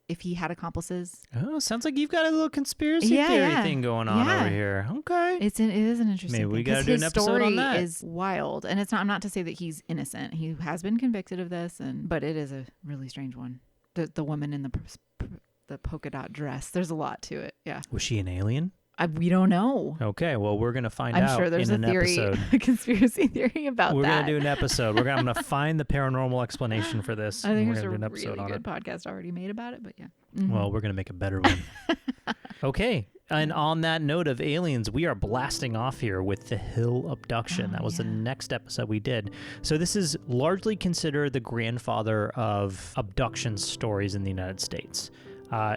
if he had accomplices. Oh, sounds like you've got a little conspiracy theory thing going on over here. Okay. It is an interesting Maybe we thing, got to do an episode on that. His story is wild, and I'm not to say that he's innocent. He has been convicted of this, but it is a really strange one. The woman in the polka dot dress. There's a lot to it. Yeah. Was she an alien? We don't know. Okay, well, we're going to find out. I'm sure there's in a theory, episode. a conspiracy theory about we're that. We're going to do an episode. I'm going to find the paranormal explanation for this. I think we're there's a do an episode really good podcast already made about it, but yeah. Mm-hmm. Well, we're going to make a better one. Okay, and on that note of aliens, we are blasting off here with the Hill abduction. That was the next episode we did. So this is largely considered the grandfather of abduction stories in the United States.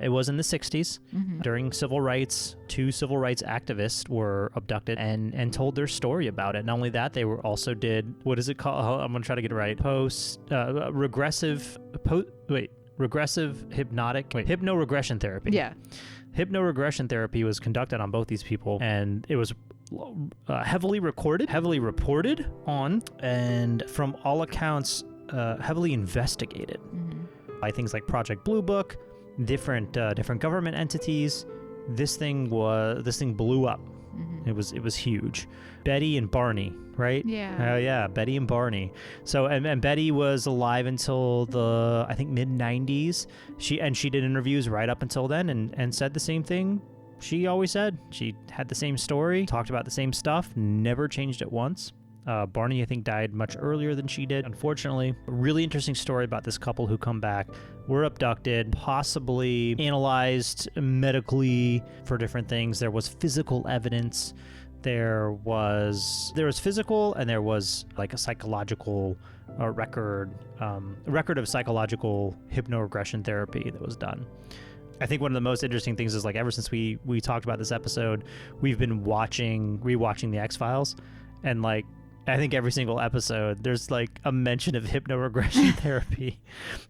It was in the 60s. Mm-hmm. During civil rights, 2 civil rights activists were abducted and told their story about it. Not only that, they also did, what is it called? I'm going to try to get it right. Hypnoregression therapy. Yeah. Hypnoregression therapy was conducted on both these people, and it was heavily reported on, and from all accounts, heavily investigated by things like Project Blue Book, different government entities. This thing blew up. Mm-hmm. It was huge. Betty and Barney, right? Yeah. Betty and Barney. So and Betty was alive until the, I think, mid 90s. She did interviews right up until then and said the same thing she always said. She had the same story, talked about the same stuff, never changed it once. Barney, I think, died much earlier than she did, unfortunately. A really interesting story about this couple who come back, were abducted, possibly analyzed medically for different things. There was physical evidence. There was physical, and there was like a psychological record of psychological hypnoregression therapy that was done. I think one of the most interesting things is, like, ever since we talked about this episode, we've been rewatching the X-Files, and, like, I think every single episode, there's like a mention of hypnoregression therapy.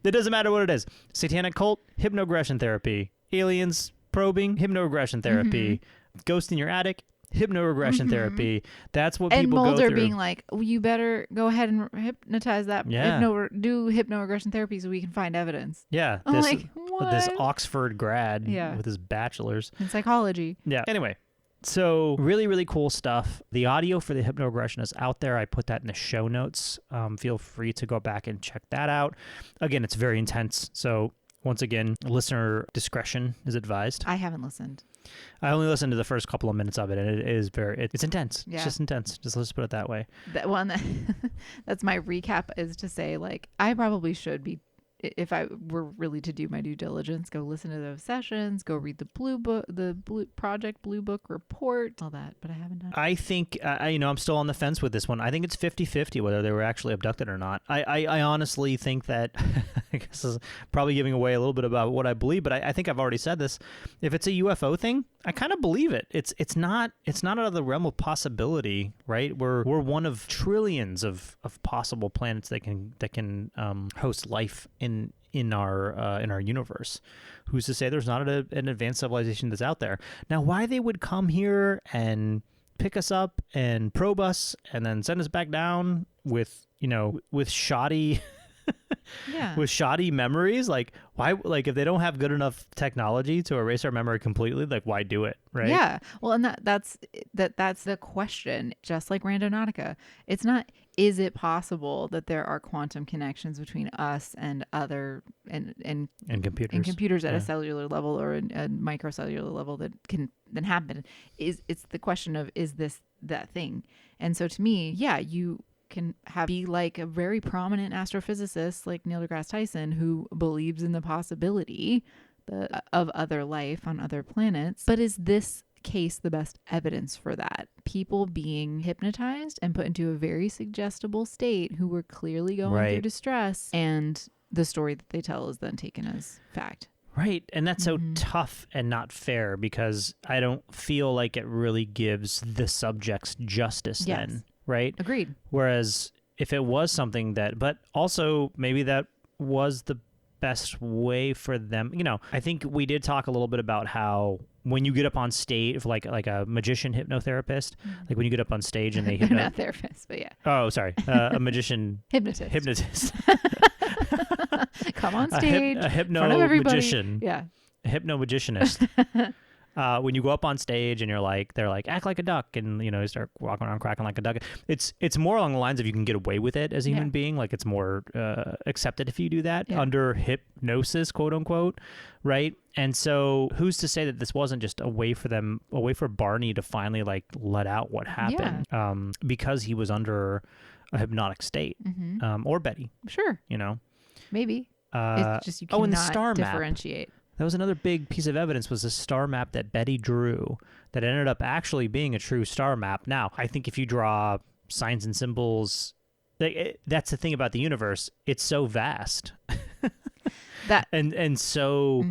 It doesn't matter what it is. Satanic cult, hypnoregression therapy. Aliens probing, hypnoregression therapy. Mm-hmm. Ghost in your attic, hypnoregression therapy. That's what people go through. And Mulder being like, well, you better go ahead and hypnotize that. Yeah. Do hypnoregression therapy so we can find evidence. Yeah. This Oxford grad with his bachelor's. In psychology. Yeah. Anyway. So really, really cool stuff. The audio for the hypnoregression is out there. I put that in the show notes. Feel free to go back and check that out. Again, it's very intense. So once again, listener discretion is advised. I haven't listened. I only listened to the first couple of minutes of it, and it is it's intense. Yeah. It's just intense. Let's put it that way. That one, that's my recap, is to say, like, I probably should be, if I were really to do my due diligence, go listen to those sessions, go read the Project Blue Book report, all that, but I haven't done it. I think, I'm still on the fence with this one. I think it's 50-50 whether they were actually abducted or not. I honestly think that, I guess this is probably giving away a little bit about what I believe, but I think I've already said this. If it's a UFO thing, I kind of believe it. It's not out of the realm of possibility, right? We're one of trillions of possible planets that can host life in our universe. Who's to say there's not an advanced civilization that's out there? Now, why they would come here and pick us up and probe us and then send us back down with shoddy with shoddy memories, like why, like if they don't have good enough technology to erase our memory completely, like why do it, right? Yeah. Well, and that's the question. Just like Randonautica, it's not, is it possible that there are quantum connections between us and other and computers at a cellular level or a microcellular level that can then happen? It's the question of, is this that thing? And so to me, yeah, you can be like a very prominent astrophysicist like Neil deGrasse Tyson, who believes in the possibility of other life on other planets. But is this case the best evidence for that? People being hypnotized and put into a very suggestible state, who were clearly going through distress, and the story that they tell is then taken as fact. Right. And that's so tough and not fair, because I don't feel like it really gives the subjects justice then. Right? Agreed. Whereas if it was something that, but also maybe that was the best way for them. I think we did talk a little bit about how when you get up on stage, like a magician hypnotherapist, like when you get up on stage and they not therapists, but yeah. Oh, sorry. A magician. Hypnotist. Come on stage. A hypno-magician. Yeah. A hypno-magicianist. When you go up on stage and they're like, act like a duck, and you start walking around cracking like a duck. It's more along the lines of you can get away with it as a human being. Like it's more accepted if you do that under hypnosis, quote unquote, right? And so who's to say that this wasn't just a way for Barney to finally like let out what happened, because he was under a hypnotic state, or Betty. Sure. Maybe. It's just you cannot and the star differentiate. Map. That was another big piece of evidence, was a star map that Betty drew that ended up actually being a true star map. Now, I think if you draw signs and symbols, that's the thing about the universe. It's so vast and so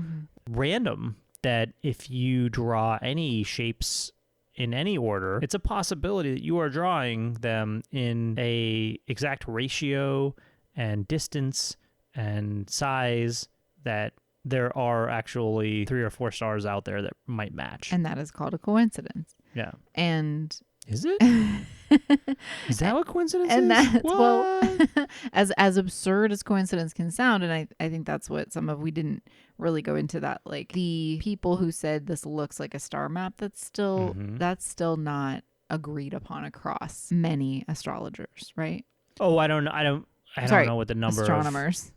random that if you draw any shapes in any order, it's a possibility that you are drawing them in a exact ratio and distance and size that there are actually 3 or 4 stars out there that might match. And that is called a coincidence. Yeah. And is it? Is that what coincidence and is? That's, well, as absurd as coincidence can sound, and I think that's what we didn't really go into that. Like the people who said this looks like a star map, that's still not agreed upon across many astrologers, right? Oh, I don't know what the number astronomers.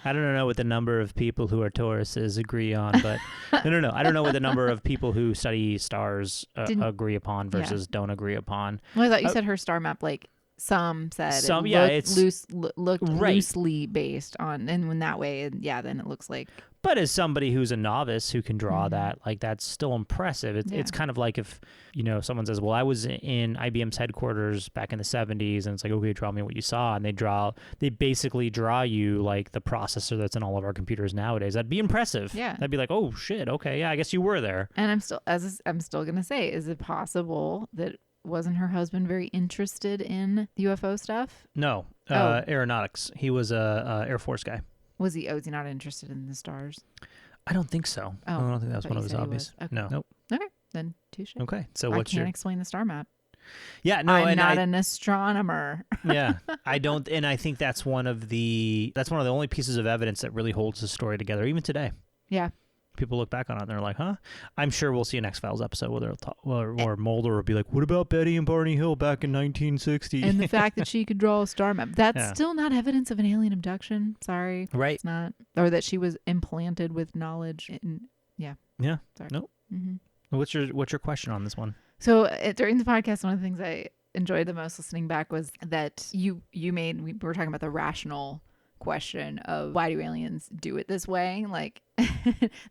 I don't know what the number of people who are Tauruses agree on, but no. I don't know what the number of people who study stars agree upon versus don't agree upon. Well, I thought you said her star map, like some said it's looked loosely based on, and in that way, then it looks like. But as somebody who's a novice who can draw that, like that's still impressive. It's kind of like if, someone says, well, I was in IBM's headquarters back in the 70s, and it's like, okay, draw me what you saw. And they basically draw you like the processor that's in all of our computers nowadays. That'd be impressive. Yeah. That'd be like, oh shit. Okay. Yeah. I guess you were there. And I'm still going to say, is it possible that wasn't her husband very interested in UFO stuff? No. Aeronautics. He was a Air Force guy. Was he not interested in the stars? I don't think so. Oh, I don't think that was one of his hobbies. Okay. No. Nope. Okay, then touche. Okay, so I can't explain the star map. Yeah, no, I'm not an astronomer. Yeah, I don't, and I think that's one of the only pieces of evidence that really holds the story together, even today. Yeah. People look back on it and they're like, huh? I'm sure we'll see an X-Files episode where they'll talk, or Mulder will be like, what about Betty and Barney Hill back in 1960? And the fact that she could draw a star map. That's Yeah. still not evidence of an alien abduction. Sorry. Right. It's not. Or that she was implanted with knowledge. Yeah. Sorry. Nope. Mm-hmm. What's your question on this one? So during the podcast, one of the things I enjoyed the most listening back was that we were talking about the rational question of why do aliens do it this way? Like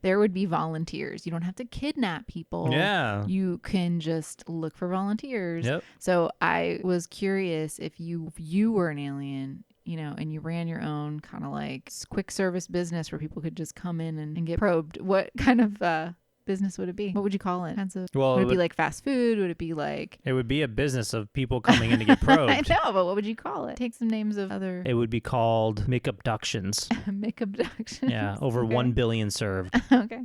there would be volunteers. You don't have to kidnap people. Yeah. You can just look for volunteers. Yep. So I was curious if you were an alien, you know, and you ran your own kind of like quick service business where people could just come in and get probed, what kind of business would it be? What would you call it? Well, would it be like fast food? Would it be like... It would be a business of people coming in to get probed. I know, but what would you call it? Take some names of other... It would be called McAbductions. McAbductions. Yeah, over 1 billion served. Okay.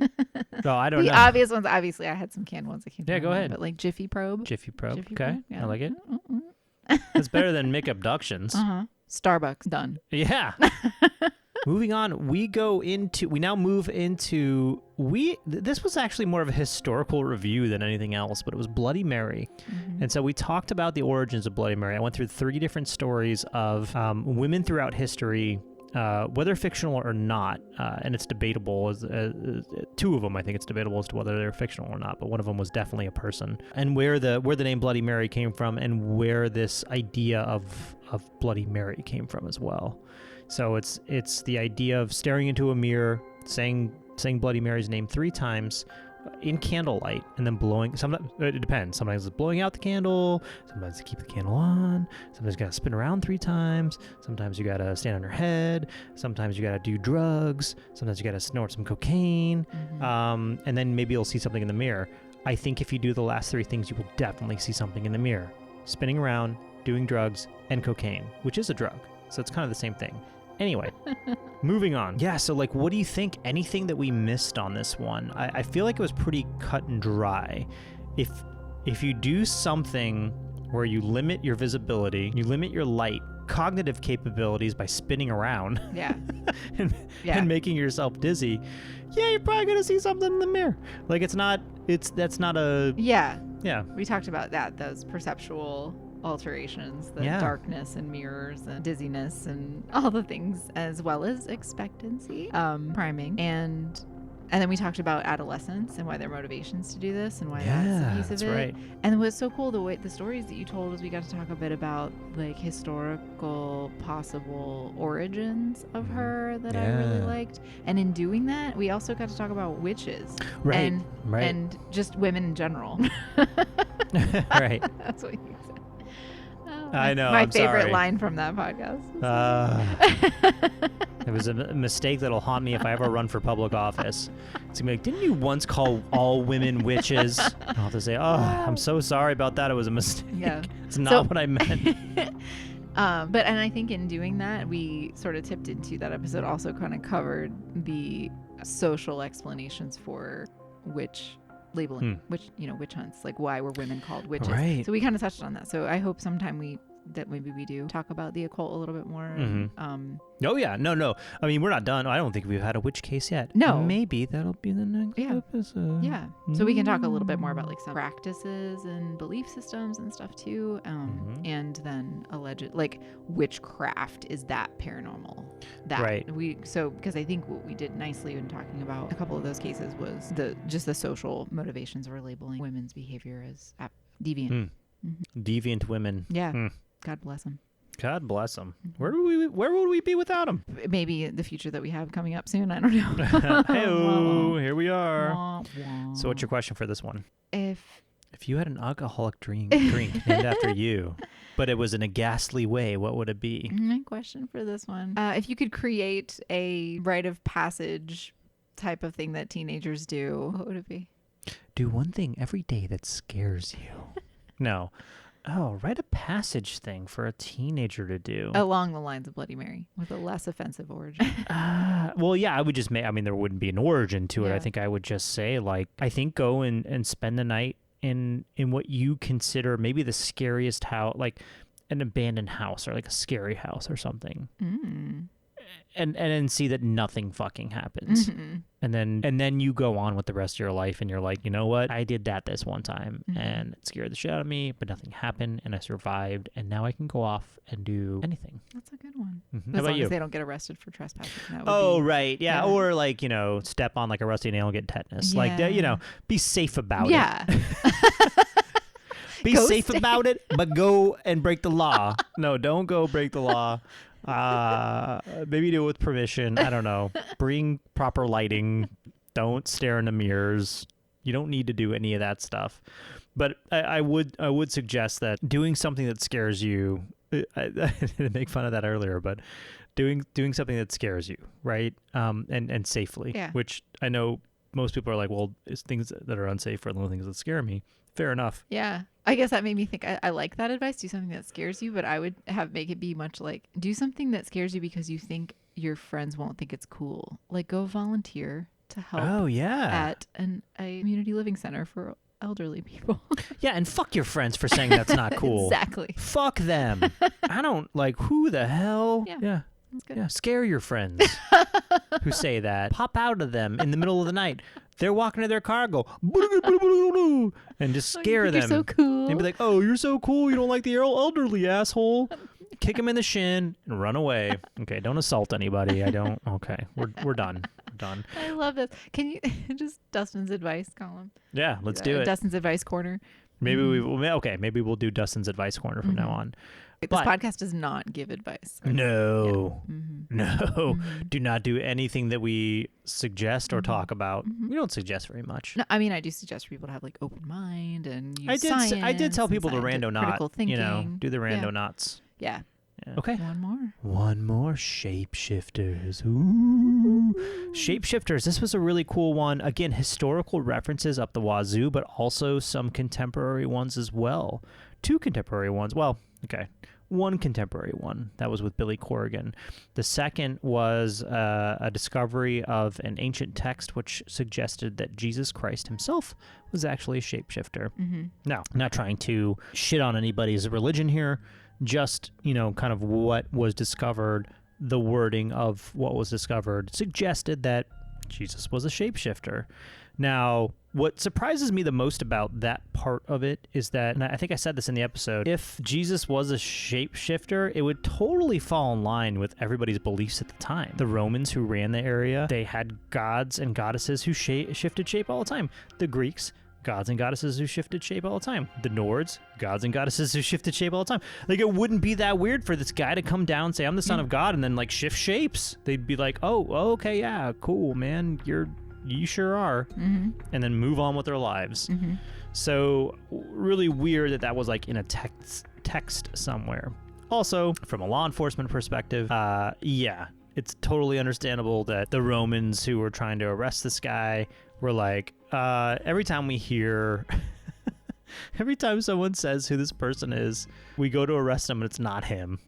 Oh, I don't The know. obvious ones, obviously, I had some canned ones that came Yeah, to go mind, ahead. But like Jiffy Probe. Jiffy Probe. Jiffy Okay, Probe, yeah. I like it. Mm-hmm. It's better than McAbductions. Uh-huh. Starbucks, done. Yeah. Moving on, we now move into, this was actually more of a historical review than anything else, but it was Bloody Mary. Mm-hmm. And so we talked about the origins of Bloody Mary. I went through 3 different stories of women throughout history, whether fictional or not, and it's debatable. 2 of them, I think it's debatable as to whether they're fictional or not, but one of them was definitely a person. And where the name Bloody Mary came from, and where this idea of Bloody Mary came from as well. So it's the idea of staring into a mirror, saying Bloody Mary's name 3 times in candlelight, and then blowing. Sometimes it depends. Sometimes it's blowing out the candle. Sometimes you keep the candle on. Sometimes you gotta spin around 3 times. Sometimes you gotta stand on her head. Sometimes you gotta do drugs. Sometimes you gotta snort some cocaine. Mm-hmm. And then maybe you'll see something in the mirror. I think if you do the last 3 things, you will definitely see something in the mirror: spinning around, doing drugs, and cocaine, which is a drug. So it's kind of the same thing. Anyway, moving on. Yeah, so like, what do you think? Anything that we missed on this one? I feel like it was pretty cut and dry. If you do something where you limit your visibility, you limit your light, cognitive capabilities by spinning around Yeah. and making yourself dizzy, yeah, you're probably gonna see something in the mirror. Like that's not a Yeah. yeah. We talked about that, those perceptual alterations, the Yeah. darkness and mirrors and dizziness and all the things, as well as expectancy, priming, and then we talked about adolescence and why their motivations to do this and why that's a piece of that's it. right. And what's so cool, the stories that you told was we got to talk a bit about like historical possible origins of her that I really Yeah. liked. And in doing that, we also got to talk about witches. Right. And and just women in general. Right. That's what you said. Oh, I know, My I'm favorite sorry. line from that podcast. It was a mistake that'll haunt me if I ever run for public office. It's gonna be like, didn't you once call all women witches? I'll have to say, oh, I'm so sorry about that. It was a mistake. Yeah. It's not what I meant. And I think in doing that, we sort of tipped into that episode also kind of covered the social explanations for witch labeling, witch hunts, like why were women called witches. Right. So we kind of touched on that. So I hope sometime maybe we do talk about the occult a little bit more. Mm-hmm. Oh yeah, no. I mean, we're not done. I don't think we've had a witch case yet. No. Maybe that'll be the next episode. Yeah. So we can talk a little bit more about like some practices and belief systems and stuff too. And then alleged like witchcraft, is that paranormal? That Right. because I think what we did nicely in talking about a couple of those cases was the social motivations for labeling women's behavior as deviant. Deviant women. Yeah. God bless them. God bless them. Where would we be without them? Maybe the future that we have coming up soon. I don't know. Hey-o, here we are. Wah, wah. So what's your question for this one? If If you had an alcoholic drink named after you, but it was in a ghastly way, what would it be? my question for this one, if you could create a rite of passage type of thing that teenagers do, what would it be? Do one thing every day that scares you. No. Oh, write a passage thing for a teenager to do. Along the lines of Bloody Mary, with a less offensive origin. Well, yeah, I would just make, there wouldn't be an origin to it. Yeah. I think I would just say, like, I think go and spend the night in what you consider maybe the scariest house, like an abandoned house or like a scary house or something. and then see that nothing fucking happens. And then you go on with the rest of your life and you're like, you know what? I did that this one time and it scared the shit out of me, but nothing happened and I survived and now I can go off and do anything. That's a good one. How As about long you? as they don't get arrested for trespassing. That would Oh, be, right. Yeah. Or like, step on like a rusty nail and get tetanus. Like, be safe about it. Be Go safe about it, but go and break the law. No, don't go break the law. Maybe do it with permission. I don't know. Bring proper lighting. Don't stare in the mirrors. You don't need to do any of that stuff. But I would suggest that doing something that scares you. I didn't make fun of that earlier, but doing something that scares you, right? And safely. Yeah. Which I know most people are like, well, it's things that are unsafe are the only things that scare me. Fair enough. Yeah. I guess that made me think I like that advice. Do something that scares you, but I would make it be much like do something that scares you because you think your friends won't think it's cool. Like go volunteer to help at a community living center for elderly people. Yeah, and fuck your friends for saying that's not cool. Exactly. Fuck them. I don't like who the hell. Yeah. That's good. Yeah, scare your friends who say that. Pop out of them in the middle of the night. They're walking to their car, go and just scare them. You're so cool. And be like, "Oh, you're so cool. You don't like the elderly, asshole." Kick them in the shin and run away. Okay, don't assault anybody. I don't. Okay, we're done. We're done. I love this. Can you just Dustin's advice column? Yeah, let's do it. Dustin's advice corner. Maybe maybe we'll do Dustin's advice corner from now on. This podcast does not give advice. No. Yeah. No. Do not do anything that we suggest or talk about. We don't suggest very much. No, I mean, I do suggest for people to have like open mind and use I did tell people to rando not, critical thinking. do the rando knots. Yeah. Okay. One more. Shapeshifters. Ooh. Shapeshifters. This was a really cool one. Again, historical references up the wazoo, but also some contemporary ones as well. 2 contemporary ones. Well, okay. 1 contemporary one. That was with Billy Corrigan. The second was a discovery of an ancient text which suggested that Jesus Christ himself was actually a shapeshifter. Now, I'm not trying to shit on anybody's religion here. Just, kind of what was discovered, the wording of what was discovered suggested that Jesus was a shapeshifter. Now, what surprises me the most about that part of it is that, and I think I said this in the episode, if Jesus was a shapeshifter, it would totally fall in line with everybody's beliefs at the time. The Romans who ran the area, they had gods and goddesses who shifted shape all the time. The Greeks, gods and goddesses who shifted shape all the time. The Nords, gods and goddesses who shifted shape all the time. Like, it wouldn't be that weird for this guy to come down and say, I'm the son of God, and then, like, shift shapes. They'd be like, oh, okay, yeah, cool, man. You sure are. And then move on with their lives. So, really weird that was, like, in a text somewhere. Also, from a law enforcement perspective, it's totally understandable that the Romans who were trying to arrest this guy were like, every time we hear, every time someone says who this person is, we go to arrest him and it's not him.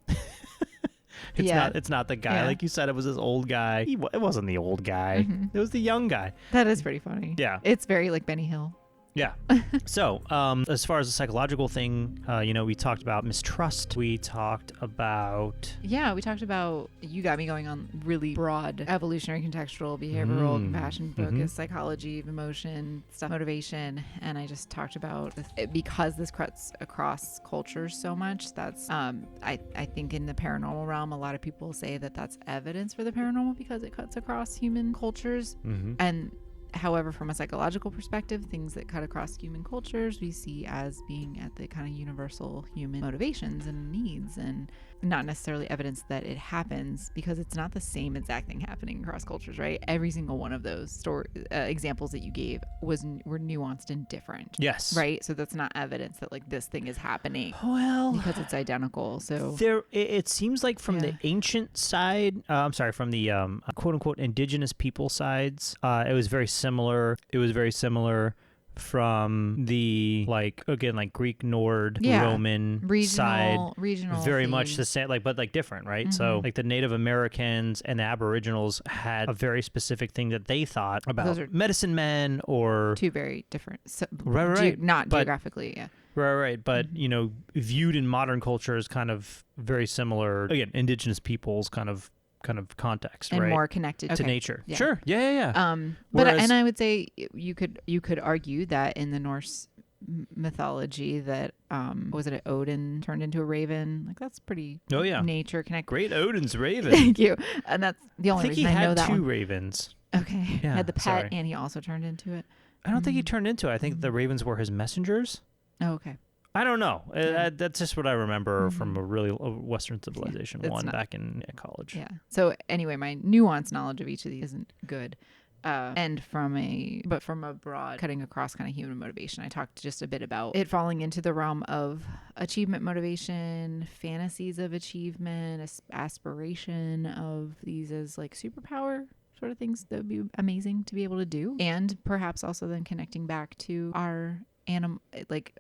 It's not the guy. Like you said, it was this old guy. It wasn't the old guy. It was the young guy. That is pretty funny. Yeah. It's very like Benny Hill. Yeah. So, as far as the psychological thing, we talked about mistrust. We talked about... Yeah, we talked about... You got me going on really broad evolutionary, contextual, behavioral, compassion, focus, psychology, emotion, stuff, motivation. And I just talked about because this cuts across cultures so much, that's... I think in the paranormal realm, a lot of people say that that's evidence for the paranormal because it cuts across human cultures. And... However, from a psychological perspective, things that cut across human cultures we see as being at the kind of universal human motivations and needs, and not necessarily evidence that it happens because it's not the same exact thing happening across cultures, right? Every single one of those examples that you gave were nuanced and different. Yes. Right? So that's not evidence that like this thing is happening. Well, because it's identical. So it seems like from the ancient side, from the quote unquote indigenous people sides, it was very similar. It was very similar from the Greek, Nord, Roman side, regional very themes. much the same, but different, right? So like the Native Americans and the Aboriginals had a very specific thing that they thought about Those are medicine men, or 2 very different, right. Not geographically, Right. But, viewed in modern culture as kind of very similar, again, indigenous peoples kind of kind of context, and right? more connected To okay. nature. Yeah. Sure. Yeah. But Whereas- and I would say you could argue that in the Norse mythology that was it Odin turned into a raven? Like that's pretty nature connected. Great Odin's raven. Thank you. And that's the only reason I know that two one. ravens. Okay. Yeah, Had the pet sorry. and he also turned into it. I don't think he turned into it. I think the ravens were his messengers. Oh, okay. I don't know. Yeah. That's just what I remember from a really Western civilization It's not- back in college. Yeah. So anyway, my nuanced knowledge of each of these isn't good. And from a broad cutting across kind of human motivation, I talked just a bit about it falling into the realm of achievement motivation, fantasies of achievement, aspiration of these as like superpower sort of things that would be amazing to be able to do. And perhaps also then connecting back to our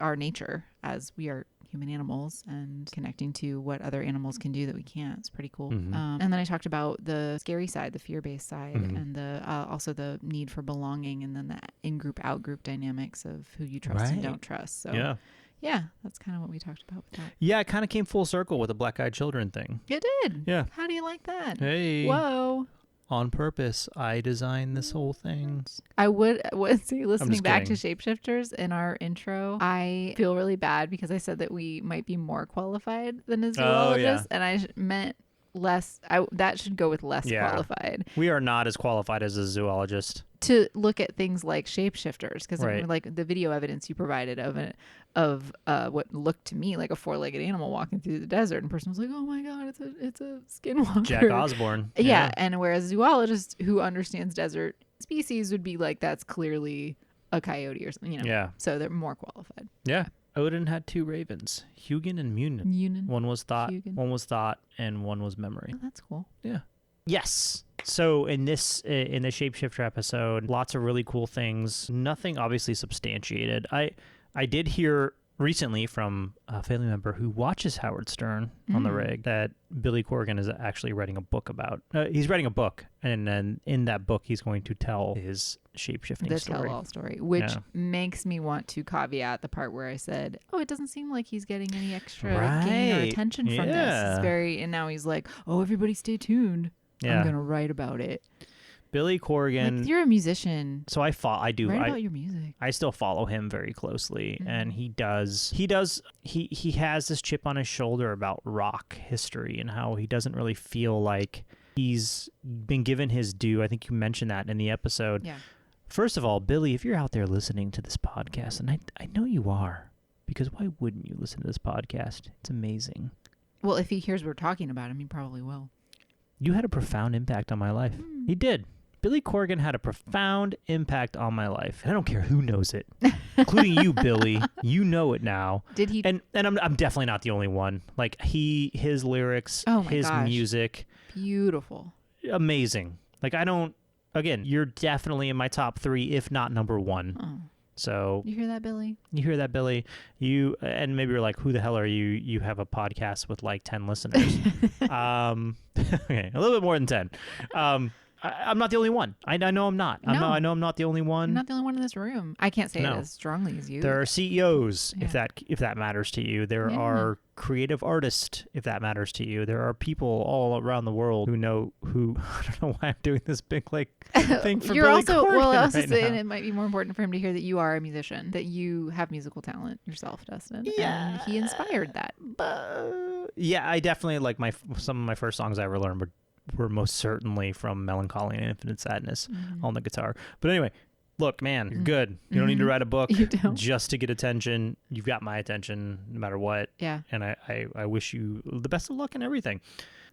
our nature as we are human animals and connecting to what other animals can do that we can't. It's pretty cool. Mm-hmm. And then I talked about the scary side, the fear-based side, and the also the need for belonging, and then the in-group, out-group dynamics of who you trust and don't trust. So yeah, that's kind of what we talked about with that. Yeah, it kind of came full circle with the black-eyed children thing. It did. Yeah. How do you like that? Hey. Whoa. On purpose, I designed this whole thing. I would say, listening back to kidding. Shapeshifters in our intro, I feel really bad because I said that we might be more qualified than a zoologist, and I meant less. That should go with less qualified. We are not as qualified as a zoologist. To look at things like shapeshifters, because Right. like the video evidence you provided of what looked to me like a four-legged animal walking through the desert, and the person was like, "Oh my god, it's a skinwalker." Jack Osborne. Yeah, and whereas a zoologist who understands desert species would be like, "That's clearly a coyote or something," Yeah. So they're more qualified. Yeah. Odin had two ravens, Hugin and Munin. One was thought, and one was memory. Oh, that's cool. Yeah. Yes. So in the Shapeshifter episode, lots of really cool things. Nothing obviously substantiated. I did hear recently from a family member who watches Howard Stern on the rig that Billy Corgan is actually writing a book about. He's writing a book, and then in that book, he's going to tell his shapeshifting story. The tell-all story, which makes me want to caveat the part where I said, "Oh, it doesn't seem like he's getting any extra gain or attention from this." It's and now he's like, "Oh, everybody stay tuned. I'm gonna write about it." Billy Corgan. Like, you're a musician. So I do. Write about your music. I still follow him very closely, and he has this chip on his shoulder about rock history and how he doesn't really feel like he's been given his due. I think you mentioned that in the episode. Yeah. First of all, Billy, if you're out there listening to this podcast, and I know you are, because why wouldn't you listen to this podcast? It's amazing. Well, if he hears we're talking about him, he probably will. You had a profound impact on my life. He did. Billy Corgan had a profound impact on my life. And I don't care who knows it, including you, Billy. You know it now. Did he? And I'm definitely not the only one. Like his lyrics, his music, beautiful, amazing. Like again, you're definitely in my top 3, if not number 1. Oh. So you hear that, Billy? You hear that, Billy? And maybe you're like, who the hell are you? You have a podcast with like 10 listeners. Okay, a little bit more than 10. I'm not the only one. I know I'm not. I know I'm not the only one. I'm not the only one in this room. I can't say it as strongly as you. There are CEOs, if that matters to you. There are creative artists, if that matters to you. There are people all around the world who I don't know why I'm doing this big like thing for Billy Corgan right now. And it might be more important for him to hear that you are a musician, that you have musical talent yourself, Dustin. Yeah. And he inspired that. Yeah, I definitely like some of my first songs I ever learned were most certainly from Melancholy and Infinite Sadness on the guitar. But anyway, look, man, you're good. You don't need to write a book just to get attention. You've got my attention no matter what. Yeah. And I wish you the best of luck in everything.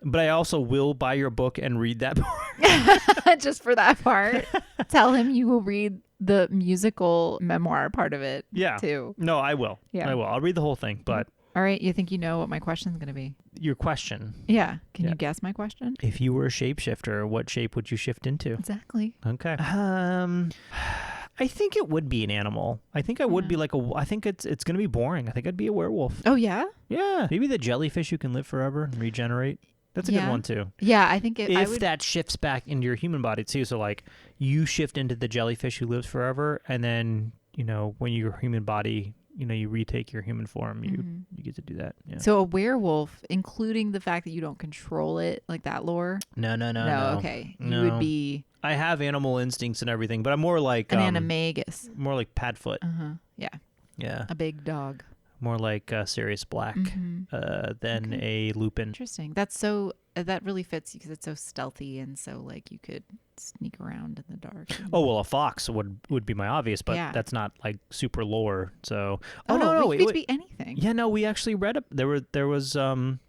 But I also will buy your book and read that part. Just for that part. Tell him you will read the musical memoir part of it too. No, I will. Yeah. I will. I'll read the whole thing, but... All right, you think you know what my question's going to be? Your question. Yeah. Can you guess my question? If you were a shapeshifter, what shape would you shift into? Exactly. Okay. I think it would be an animal. I think I would be like I think it's going to be boring. I think I'd be a werewolf. Oh, yeah? Yeah. Maybe the jellyfish who can live forever and regenerate. That's a good one, too. Yeah, I think that shifts back into your human body, too. So, like, you shift into the jellyfish who lives forever, and then, when your human body you retake your human form, you get to do that. Yeah. So a werewolf, including the fact that you don't control it, like that lore? No. Okay. No. You would be I have animal instincts and everything, but I'm more like an animagus. more like Padfoot. Yeah. Yeah. A big dog. More like Sirius Black than a Lupin. Interesting. That really fits because it's so stealthy and so like you could sneak around in the dark. Oh well, a fox would be my obvious, but that's not like super lore. So no, it could be anything. Yeah, no, we actually read there was the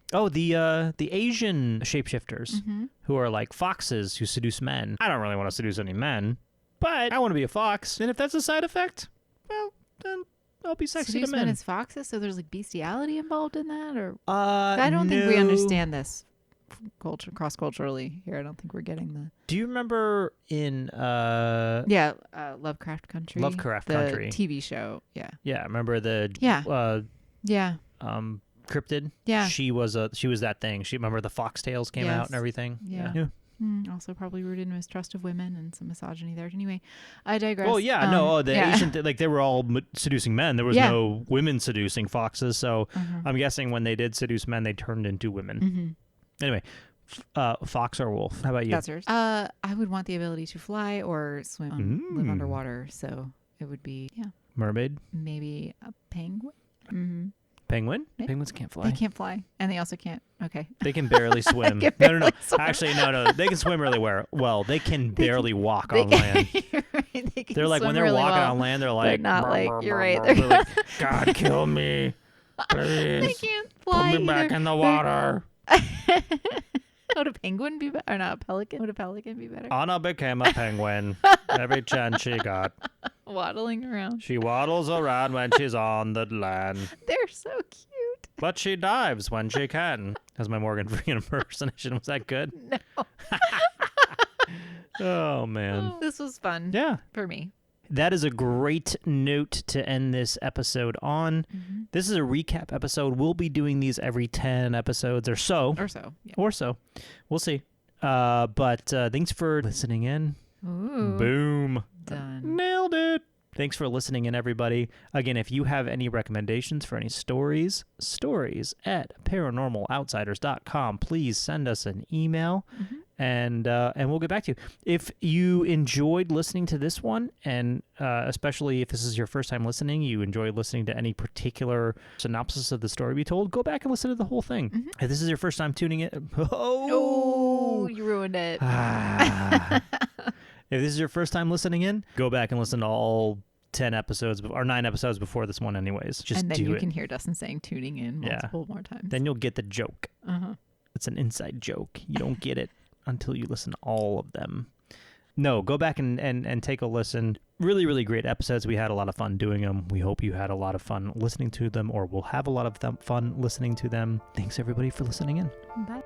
Asian shapeshifters who are like foxes who seduce men. I don't really want to seduce any men, but I want to be a fox, and if that's a side effect, well then I'll be sexy Seduce to men. Men as foxes, so there's like bestiality involved in that, or I don't think we understand this cross culturally here. I don't think we're getting the. Do you remember in Lovecraft Country? Lovecraft Country TV show. Yeah. Yeah, remember the cryptid? Yeah. She was that thing. She remember the foxtails came out and everything. Yeah. Also probably rooted in mistrust of women and some misogyny there. Anyway, I digress. Well, yeah, the Asian like they were all seducing men. There was no women seducing foxes. So I'm guessing when they did seduce men, they turned into women. Anyway, fox or wolf? How about you? That's yours. I would want the ability to fly or swim, live underwater. So it would be mermaid. Maybe a penguin. Penguin? Maybe. Penguins can't fly. They can't fly, and they also can't. Okay. They can barely swim. No. Actually, no. They can swim really well. They can barely walk on land. They're like when they're walking on land, they're like, they're not like you're right. They're like, God, kill me, please. They can't fly. Put me back in the water. Would a penguin be better? Or not a pelican? Would a pelican be better? Anna became a penguin every chance she got. Waddling around. She waddles around when she's on the land. They're so cute. But she dives when she can. That's my Morgan Freeman impersonation. Was that good? No. Oh, man. This was fun. Yeah. For me. That is a great note to end this episode on. This is a recap episode. We'll be doing these every 10 episodes or so. Yeah. Or so. We'll see. But thanks for listening in. Ooh. Boom. Done. Nailed it. Thanks for listening in, everybody. Again, if you have any recommendations for any stories at paranormaloutsiders.com. Please send us an email, and we'll get back to you. If you enjoyed listening to this one, and especially if this is your first time listening, you enjoyed listening to any particular synopsis of the story we told, go back and listen to the whole thing. If this is your first time tuning in, you ruined it. If this is your first time listening in, go back and listen to all 10 episodes or 9 episodes before this one anyways. Just and then do you it. Can hear Dustin saying tuning in multiple more times. Then you'll get the joke. It's an inside joke. You don't get it until you listen to all of them. No, go back and take a listen. Really, really great episodes. We had a lot of fun doing them. We hope you had a lot of fun listening to them, or will have a lot of fun listening to them. Thanks everybody for listening in. Bye.